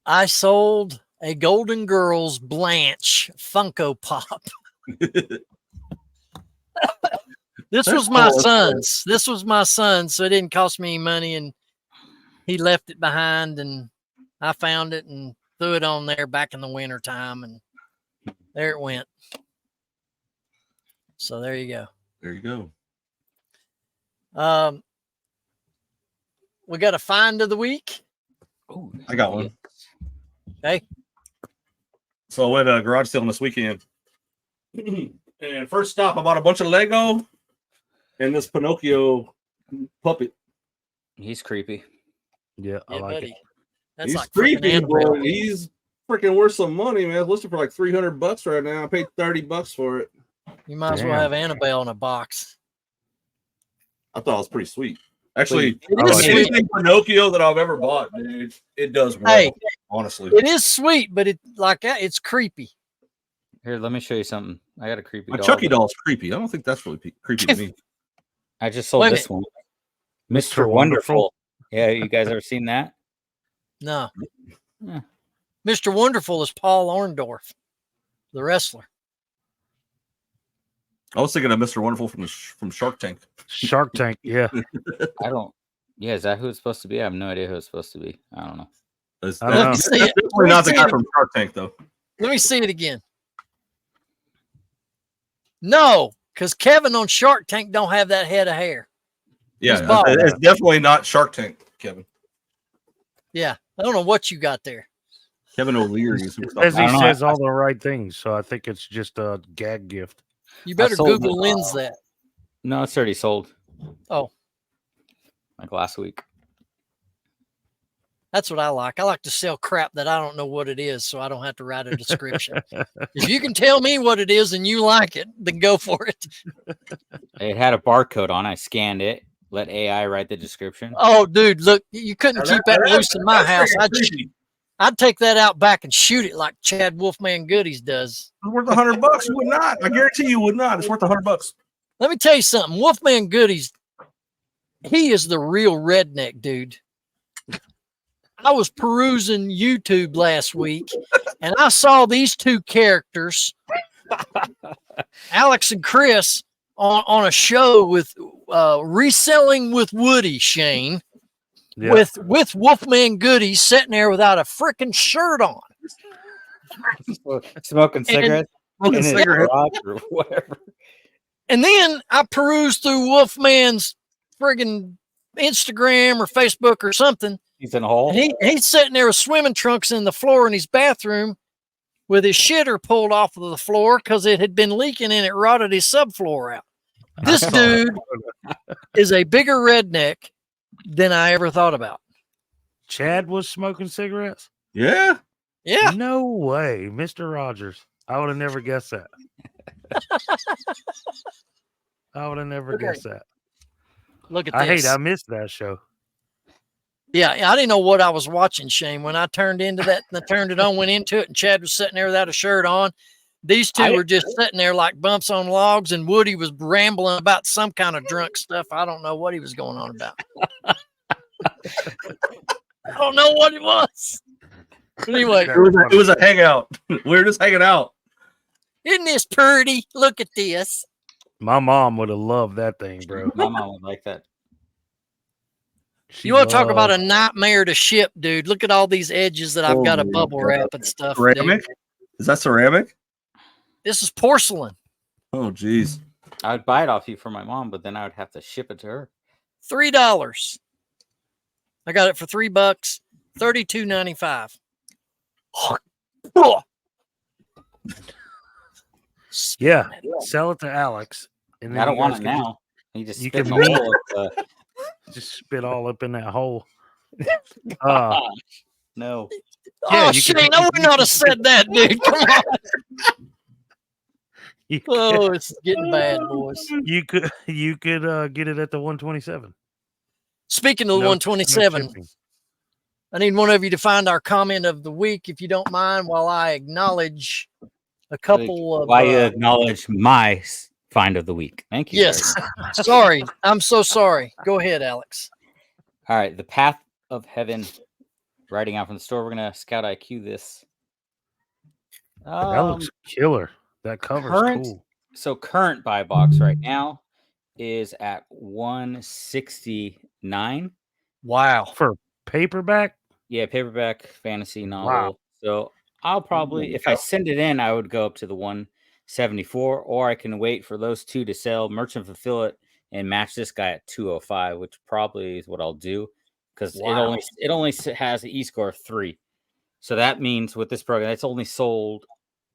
I sold a Golden Girls Blanche Funko Pop. This was my son's. This was my son's, so it didn't cost me any money, and he left it behind, and I found it and threw it on there back in the winter time, and there it went. So there you go. There you go. We got a find of the week. Oh, I got one. Okay. So I went garage sailing this weekend. And first stop, I bought a bunch of Lego and this Pinocchio puppet. He's creepy. Yeah, I like buddy. it. That's He's like creepy, Annabelle. boy. He's freaking worth some money, man. It's listed for like $300 right now. I paid $30 for it. You might as well have Annabelle in a box. I thought it was pretty sweet. Actually, It is sweet. anything Pinocchio that I've ever bought, dude, it does well. Hey, honestly, it is sweet, but it's creepy. Here, let me show you something. I got a creepy my doll. Chucky doll's creepy. I don't think that's really creepy to me. I just sold this one. Mr. Wonderful. Yeah, you guys ever seen that? No. Yeah. Mr. Wonderful is Paul Orndorff, the wrestler. I was thinking of Mr. Wonderful from Shark Tank. Shark Tank, yeah. I don't. Yeah, is that who it's supposed to be? I have no idea who it's supposed to be. I don't know. That's I don't know. definitely not the guy from Shark Tank, though. Let me see it again. No, because Kevin on Shark Tank don't have that head of hair. Yeah, bald. it's definitely not Shark Tank, Kevin. Yeah, I don't know what you got there. Kevin O'Leary. As he says all the right things, so I think it's just a gag gift. You better sold Google it. Lens that. No, it's already sold. Oh, Like last week. that's what I like. I like to sell crap that I don't know what it is, so I don't have to write a description. If you can tell me what it is and you like it, then go for it. It had a barcode on. I scanned it. Let AI write the description. Oh, dude, look, you couldn't keep that loose in my house. I'd take that out back and shoot it like Chad Wolfman Goodies does. It's worth $100. You would not. I guarantee you would not. It's worth $100. Let me tell you something. Wolfman Goodies, he is the real redneck, dude. I was perusing YouTube last week, and I saw these two characters, Alex and Chris, on a show with Reselling with Woody, Shane, with Wolfman Goodies sitting there without a freaking shirt on. Smoking cigarettes. Smoking in his cigarettes. garage or whatever. And then I perused through Wolfman's friggin' Instagram or Facebook or something. He's in a hole. And he's sitting there with swimming trunks in the floor in his bathroom with his shitter pulled off of the floor because it had been leaking and it rotted his subfloor out. This dude is a bigger redneck than I ever thought about. Chad was smoking cigarettes? Yeah. Yeah. No way. Mr. Rogers. I would have never guessed that. I would have never guessed that. Look at this. I missed that show. Yeah, I didn't know what I was watching, Shane. When I turned into that and I turned it on, went into it, and Chad was sitting there without a shirt on. These two were just sitting there like bumps on logs, and Woody was rambling about some kind of drunk stuff. I don't know what he was going on about. I don't know what it was. But anyway, it was a hangout. We were just hanging out. Isn't this pretty? Look at this. My mom would have loved that thing, bro. My mom would like that. You want to talk about a nightmare to ship, dude? Look at all these edges that I've got to bubble wrap and stuff. Ceramic? Dude. Is that ceramic? This is porcelain. Oh, geez. I would buy it off you for my mom, but then I would have to ship it to her. $3. I got it for $3. $32.95. Yeah, sell it to Alex. And then I don't you want guys it can now. He just you spit can in the hole of just spit all up in that hole. no. Yeah, Oh, Shane, I would not have said that, dude. Come on. Oh, it's getting bad, boys. You could get it at the 127. Speaking of the 127, I need one of you to find our comment of the week, if you don't mind, while I acknowledge a couple of. Why you acknowledge my find of the week? Thank you. Yes. Sorry. I'm so sorry. Go ahead, Alex. All right. The Path of Heaven, writing out from the store. We're going to Scout IQ this. That looks killer. That cover's cool. So current buy box right now is at 169. Wow. For paperback? Yeah, paperback fantasy novel. Wow. So I'll probably, if I send it in, I would go up to the 174, or I can wait for those two to sell, merchant fulfill it, and match this guy at 205, which probably is what I'll do, because it only has an e-score of 3. So that means with this program, it's only sold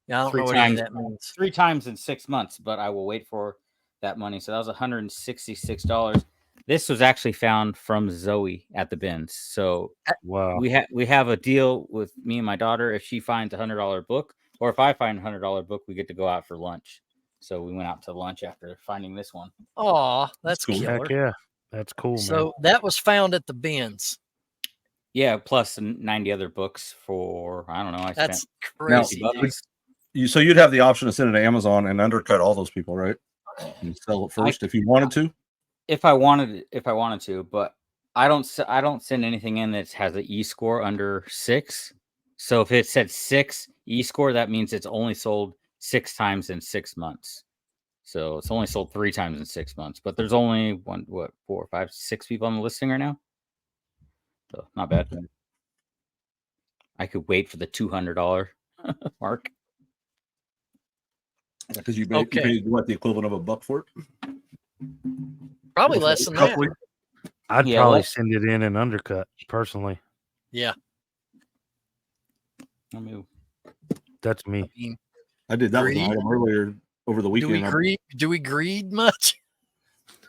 three times in 6 months, but I will wait for that money. So that was $166. This was actually found from Zoe at the bins. So wow, we have a deal with me and my daughter. If she finds $100 book, or if I find $100 book, we get to go out for lunch. So we went out to lunch after finding this one. Oh, that's cool. Heck yeah, that's cool. So that was found at the bins. Yeah, plus 90 other books for, I don't know. That's crazy. So you'd have the option to send it to Amazon and undercut all those people, right? And sell it first if you wanted to. If I wanted to, but I don't send anything in that has an e-score under 6. So if it said 6 e-score, that means it's only sold 6 times in 6 months. So it's only sold 3 times in 6 months. But there's only 4, 5, 6 people on the listing right now. So not bad. I could wait for the $200 mark. Because you paid what, the equivalent of $1 for it? Probably less than that. I'd probably send it in and undercut personally. Yeah. That's me. I did that with an item earlier over the weekend. Do we greed much?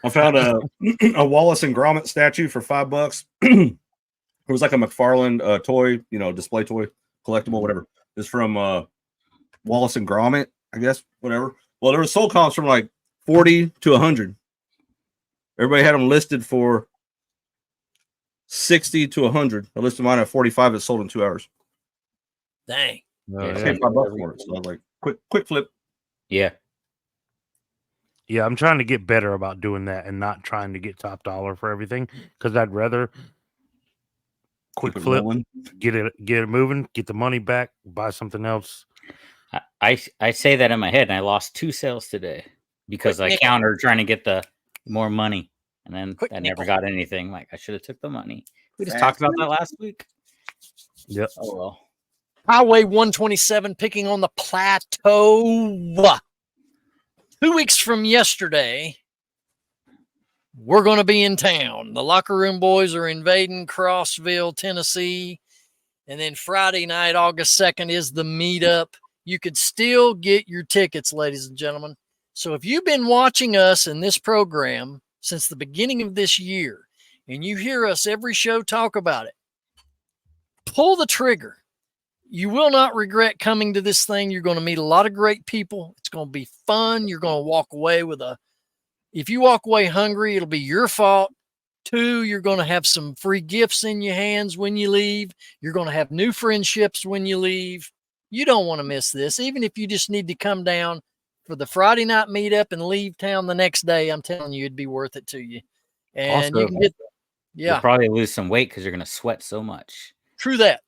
I found a Wallace and Gromit statue for $5. It was like a McFarlane toy, display toy, collectible, whatever. It's from Wallace and Gromit, I guess, whatever. Well, there was sold comps from like 40 to 100. Everybody had them listed for 60 to 100. I listed mine at 45. It sold in 2 hours. Dang. I paid $5 for it. So I was like, quick flip. Yeah. Yeah, I'm trying to get better about doing that and not trying to get top dollar for everything, because I'd rather quick flip, get it moving, get the money back, buy something else. I say that in my head, and I lost 2 sales today because I countered trying to get the more money, and then I never got anything. Like, I should have took the money. We just talked about that last week. Yep. Oh well. Highway 127 picking on the plateau. 2 weeks from yesterday, we're going to be in town. The Locker Room Boys are invading Crossville, Tennessee. And then Friday night, August 2nd, is the meetup. You could still get your tickets, ladies and gentlemen. So if you've been watching us in this program since the beginning of this year, and you hear us every show talk about it, pull the trigger. You will not regret coming to this thing. You're going to meet a lot of great people. It's going to be fun. You're going to walk away if you walk away hungry, it'll be your fault. 2, you're going to have some free gifts in your hands when you leave. You're going to have new friendships when you leave. You don't want to miss this. Even if you just need to come down for the Friday night meetup and leave town the next day, I'm telling you, it'd be worth it to you. And also, you can you'll probably lose some weight because you're going to sweat so much. True that.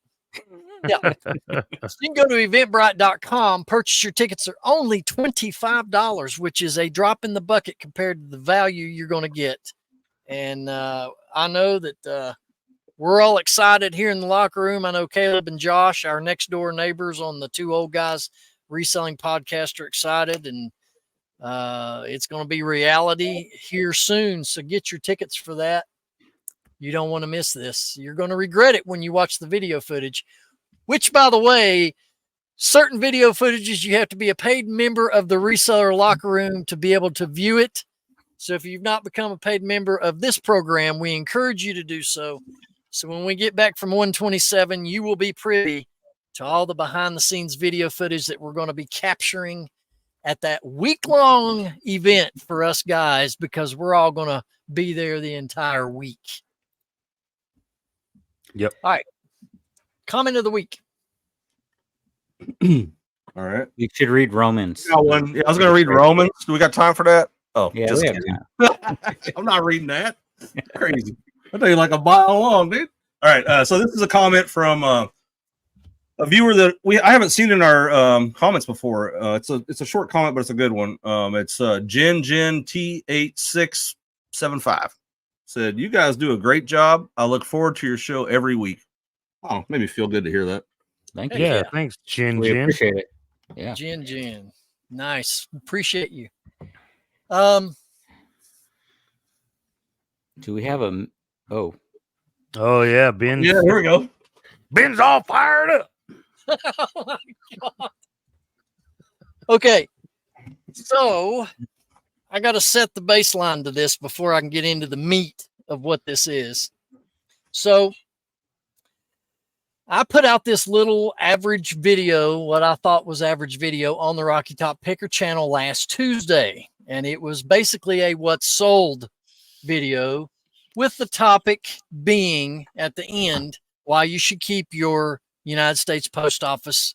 Yeah. So you can go to eventbrite.com, purchase your tickets. They're only $25, which is a drop in the bucket compared to the value you're going to get. And I know that we're all excited here in the locker room. I know Caleb and Josh, our next door neighbors on the Two Old Guys Reselling podcast, are excited. And it's going to be reality here soon. So get your tickets for that. You don't want to miss this. You're going to regret it when you watch the video footage, which, by the way, certain video footages, you have to be a paid member of the Reseller Locker Room to be able to view it. So if you've not become a paid member of this program, we encourage you to do so. So when we get back from 127, you will be privy to all the behind-the-scenes video footage that we're going to be capturing at that week-long event for us guys, because we're all going to be there the entire week. Yep. All right. comment of the week. All right. You should read Romans. Got one. Yeah, I was going to read Romans. Do we got time for that? Oh, Yeah, just we have kidding. I'm not reading that. Crazy. I tell you, like a mile long, dude. All right. So this is a comment from a viewer that I haven't seen in our comments before. It's a short comment, but it's a good one. It's Jen T8675 said, "You guys do a great job. I look forward to your show every week." Oh, made me feel good to hear that. Thank Heck you. Yeah, thanks, Jen. We appreciate it. Yeah. Jen. Nice. Appreciate you. Do we have a? Oh, Oh yeah, Ben. Yeah, here we go. Ben's all fired up. Oh my God. Okay. So I got to set the baseline to this before I can get into the meat of what this is. So I put out this little average video, what I thought was average video on the Rocky Top Picker channel last Tuesday. And it was basically a what's sold video with the topic being at the end, why you should keep your United States Post Office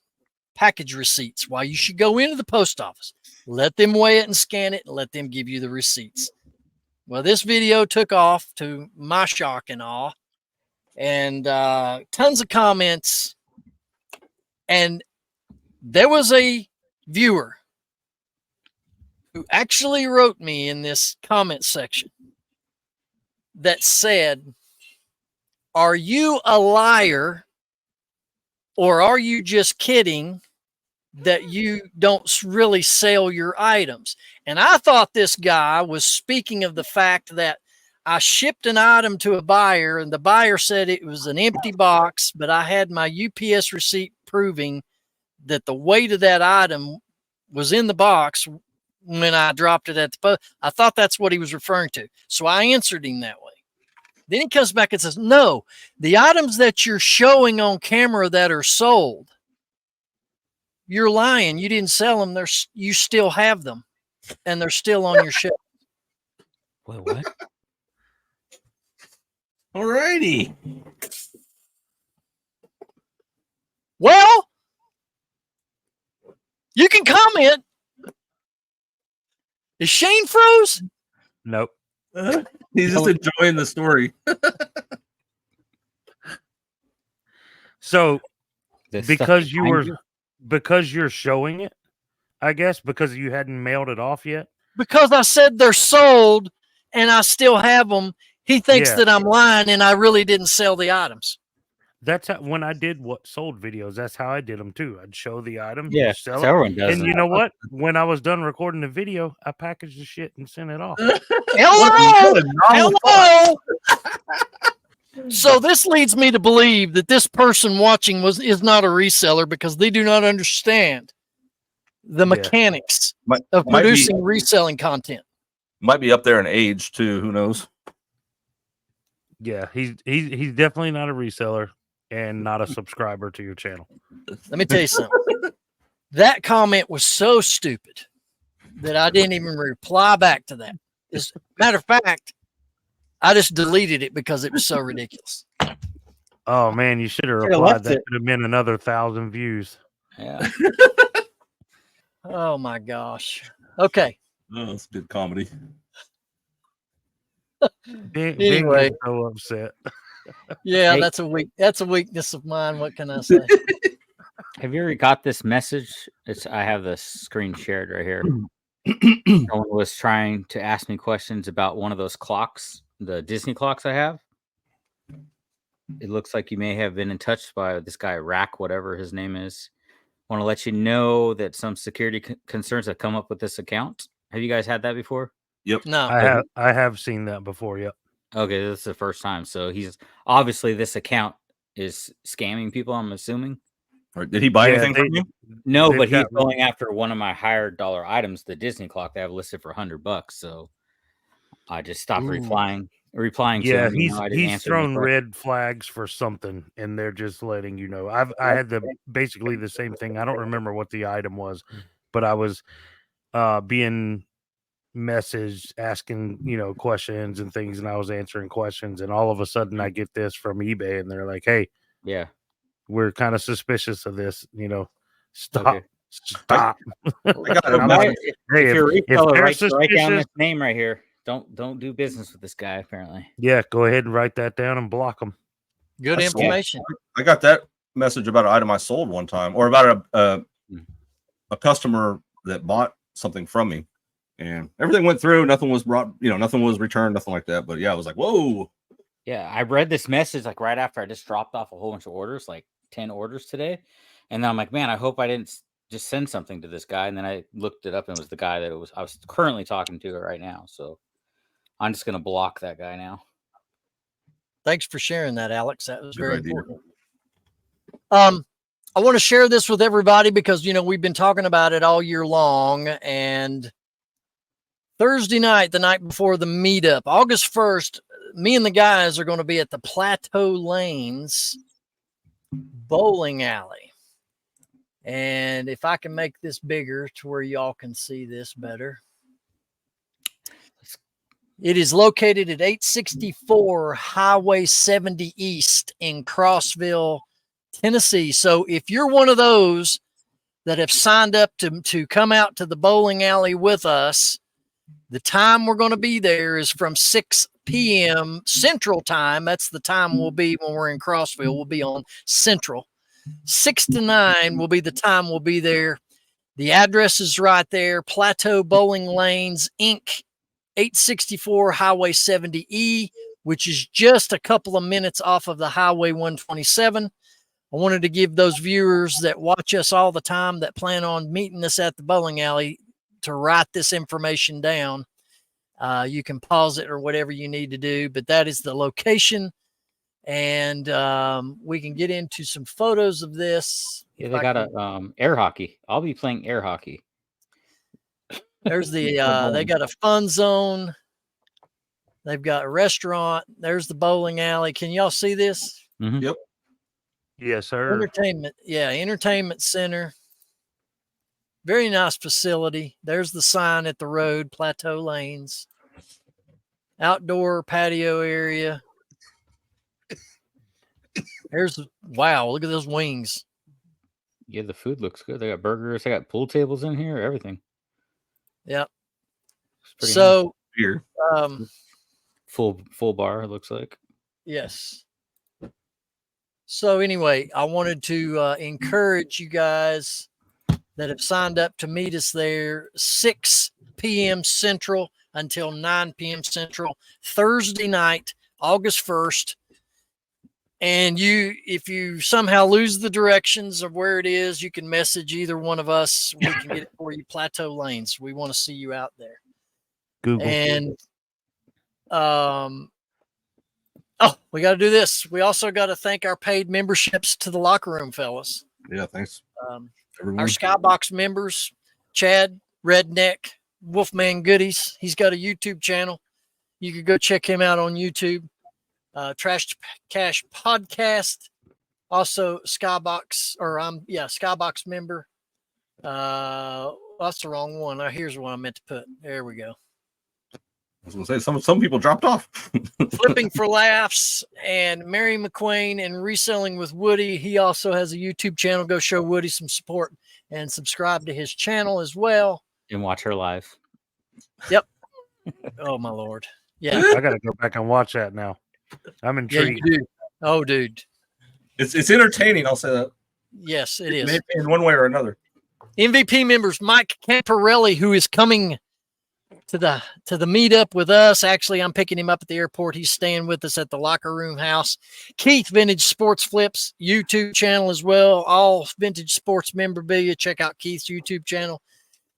package receipts, why you should go into the post office, let them weigh it and scan it, and let them give you the receipts. Well, this video took off to my shock and awe, and tons of comments. And there was a viewer who actually wrote me in this comment section that said, "Are you a liar, or are you just kidding that you don't really sell your items?" And I thought this guy was speaking of the fact that I shipped an item to a buyer and the buyer said it was an empty box, but I had my UPS receipt proving that the weight of that item was in the box when I dropped it at the post. I thought that's what he was referring to. So I answered him that way. Then he comes back and says, "No, the items that you're showing on camera that are sold, you're lying. You didn't sell them. You still have them, and they're still on your shelf." wait, what? All righty. Well, you can comment. Is Shane froze? Nope. He's just enjoying the story. So This because stuff because you're showing it, I guess, because you hadn't mailed it off yet. Because I said they're sold and I still have them. He thinks Yeah. that I'm lying and I really didn't sell the items. That's how, when I did what sold videos, that's how I did them too. I'd show the item, Yeah, sell so it. everyone does. And you know what? When I was done recording the video, I packaged the shit and sent it off. Hello. Hello. So this leads me to believe that this person watching is not a reseller because they do not understand the mechanics of producing reselling content. Might be up there in age too. Who knows? Yeah, he's definitely not a reseller and not a subscriber to your channel. Let me tell you something. That comment was so stupid that I didn't even reply back to that. As a matter of fact, I just deleted it because it was so ridiculous. Oh man, you should have Should've replied. left That it. could have been another 1,000 views. Yeah. Oh my gosh. Okay. Oh, that's good comedy. Ben Anyway. gets so upset. Yeah, Hey. that's a weakness of mine. What can I say? Have you ever got this message? I have the screen shared right here. Someone was trying to ask me questions about one of those clocks, the Disney clocks I have. It looks like you may have been in touch by this guy, Rack, whatever his name is. Want to let you know that some security concerns have come up with this account. Have you guys had that before? No. I have seen that before. Yep. Okay, this is the first time. So he's obviously this account is scamming people, I'm assuming. Or did he buy Yeah, anything from you? No, They've but he's got- going after one of my higher dollar items, the Disney clock that I've listed for $100. So I just stopped Ooh. replying to Yeah, him. I didn't he's answer any thrown questions. red flags for something, and they're just letting you know. I had basically the same thing. I don't remember what the item was, but I was being messaged asking questions and things, and I was answering questions, and all of a sudden I get this from eBay, and they're like, "Hey, Yeah. we're kind of suspicious of this. You know, stop, Okay. stop. I got a I'm message. like, If hey, you're a if reseller, they're write down suspicious, this name right here. Don't do business with this guy. Apparently, yeah, go ahead and write that down and block them. Good I sold- information. I got that message about an item I sold one time, or about a customer that bought something from me, and everything went through. Nothing was brought, nothing was returned, nothing like that. But yeah, I was like, whoa. yeah, I read this message like right after I just dropped off a whole bunch of orders, like 10 orders today, and then I'm like, man, I hope I didn't just send something to this guy. And then I looked it up, and it was the guy that I was currently talking to right now. So I'm just gonna block that guy now. Thanks for sharing that, Alex. That was Good very idea. important. I want to share this with everybody because, we've been talking about it all year long. And Thursday night, the night before the meetup, August 1st, me and the guys are going to be at the Plateau Lanes bowling alley. And if I can make this bigger to where y'all can see this better. It is located at 864 Highway 70 East in Crossville, Tennessee. So if you're one of those that have signed up to come out to the bowling alley with us, the time we're going to be there is from 6 p.m. Central Time. That's the time we'll be when we're in Crossville. We'll be on Central. 6 to 9 will be the time we'll be there. The address is right there. Plateau Bowling Lanes, Inc., 864 Highway 70E, which is just a couple of minutes off of the Highway 127. I wanted to give those viewers that watch us all the time that plan on meeting us at the bowling alley to write this information down. You can pause it or whatever you need to do, but that is the location. And we can get into some photos of this. Yeah, they got a air hockey. I'll be playing air hockey. There's the they got a fun zone. They've got a restaurant. There's the bowling alley. Can y'all see this? Mhm. Yep. Yes, sir. Entertainment. Yeah, entertainment center. Very nice facility. There's the sign at the road, Plateau Lanes. Outdoor patio area. Wow, look at those wings. Yeah, the food looks good. They got burgers. They got pool tables in here. Everything. Yep. It's pretty So, Here. full bar. It looks like. yes. So anyway, I wanted to encourage you guys that have signed up to meet us there 6 p.m. Central until 9 p.m. Central, Thursday night, August 1st. And if you somehow lose the directions of where it is, you can message either one of us. We can get it for you. Plateau Lanes. We want to see you out there. Google. And we got to do this. We also got to thank our paid memberships to the locker room, fellas. Yeah, thanks. Our Skybox members, Chad, Redneck, Wolfman Goodies. He's got a YouTube channel. You could go check him out on YouTube. Trash Cash Podcast. Also Skybox, Skybox member. That's the wrong one. Here's what I meant to put. There we go. I was gonna say some people dropped off. Flipping for Laughs and Mary McQueen and Reselling with Woody. He also has a YouTube channel. Go show Woody some support and subscribe to his channel as well. And watch her live. Yep. Oh my Lord. Yeah. I got to go back and watch that now. I'm intrigued. Yeah, you do. Oh, dude. It's entertaining. I'll say that. Yes, it is. Maybe in one way or another. MVP members, Mike Camparelli, who is coming to the meetup with us. Actually, I'm picking him up at the airport. He's staying with us at the locker room house. Keith, Vintage Sports Flips YouTube channel as well. All vintage sports memorabilia. Check out Keith's YouTube channel.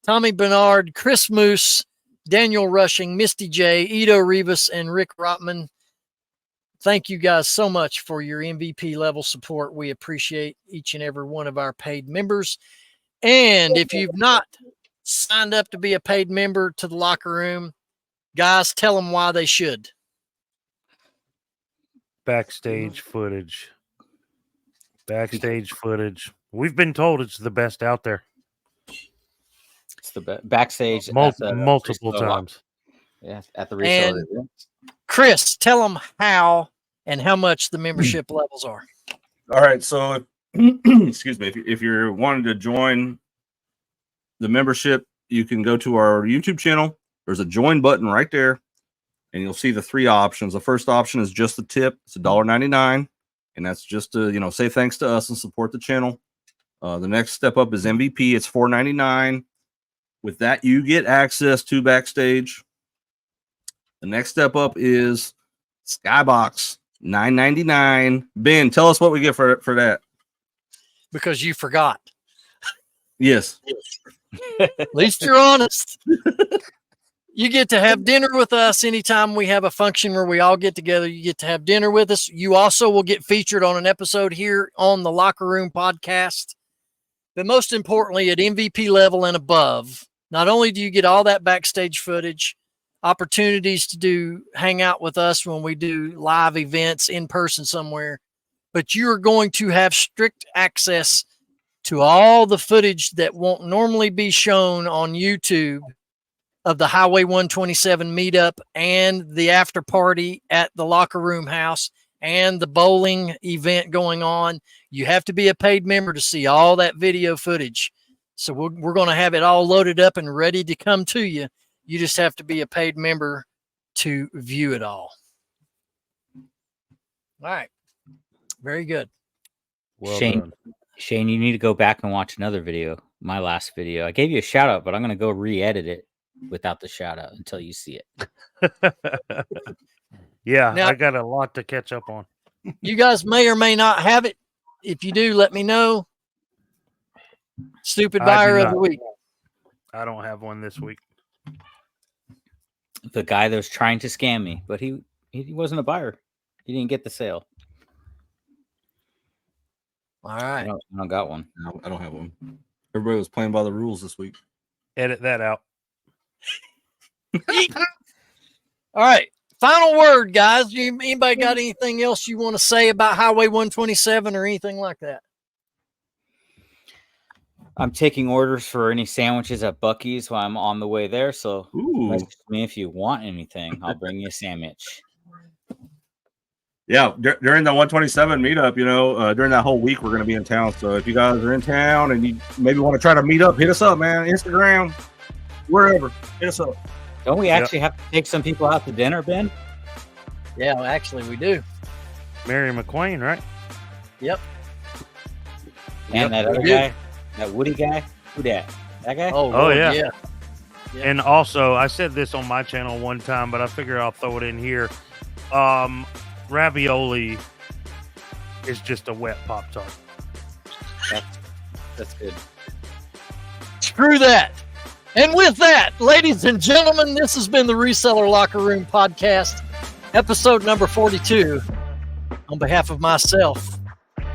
Tommy Bernard, Chris Moose, Daniel Rushing, Misty J, Ito Rivas, and Rick Rotman. Thank you guys so much for your MVP level support. We appreciate each and every one of our paid members. And if you've not signed up to be a paid member to the locker room, guys, tell them why they should. Backstage footage. Backstage footage. We've been told it's the best out there. It's the backstage multiple times. Yeah, at the reseller. And Chris, tell them how and how much the membership levels are. All right. So excuse me, if you're wanting to join the membership, you can go to our YouTube channel. There's a join button right there, and you'll see the 3 options. The first option is just the tip. It's $1.99, and that's just to say thanks to us and support the channel. The next step up is MVP. It's $4.99. With that, you get access to backstage. The next step up is Skybox, $9.99. Ben, tell us what we get for that. Because you forgot. Yes. At least you're honest. You get to have dinner with us anytime we have a function where we all get together. You get to have dinner with us. You also will get featured on an episode here on the Locker Room podcast. But most importantly, at MVP level and above, not only do you get all that backstage footage, opportunities to hang out with us when we do live events in person somewhere, but you are going to have strict access to all the footage that won't normally be shown on YouTube of the Highway 127 meetup and the after party at the Locker Room house and the bowling event going on. You have to be a paid member to see all that video footage. So we're going to have it all loaded up and ready to come to you. You just have to be a paid member to view it all. All right. Very good. Well Shane, done. Shane, you need to go back and watch another video. My last video. I gave you a shout out, but I'm going to go re-edit it without the shout out until you see it. Yeah, Now- I got a lot to catch up on. You guys may or may not have it. If you do, let me know. Stupid I buyer do of the not. week. I don't have one this week. The guy that was trying to scam me, but he wasn't a buyer. He didn't get the sale. All I right. don't got one. No, I don't have one. Everybody was playing by the rules this week. Edit that out. All right. Final word, guys. Anybody got anything else you want to say about Highway 127 or anything like that? I'm taking orders for any sandwiches at Buc-ee's while I'm on the way there. So Ooh. message me if you want anything. I'll bring you a sandwich. Yeah, during the 127 meetup, during that whole week, we're going to be in town. So if you guys are in town and you maybe want to try to meet up, hit us up, man. Instagram, wherever. Hit us up. Don't we actually have to take some people out to dinner, Ben? Yeah, well, actually, we do. Mary McQueen, right? Yep. And that other we do. guy, that Woody guy, who that? That guy? Oh, Lord, yeah. Yeah. And also, I said this on my channel one time, but I figure I'll throw it in here. Ravioli is just a wet Pop-Tart. That's good. Screw that. And with that, ladies and gentlemen, this has been the Reseller Locker Room podcast, episode number 42. On behalf of myself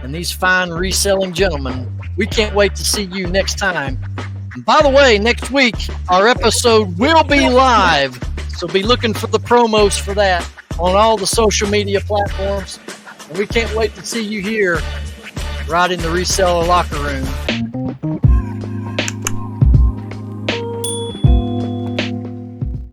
and these fine reselling gentlemen, we can't wait to see you next time. And by the way, next week, our episode will be live, so be looking for the promos for that on all the social media platforms. And we can't wait to see you here right in the Reseller Locker Room.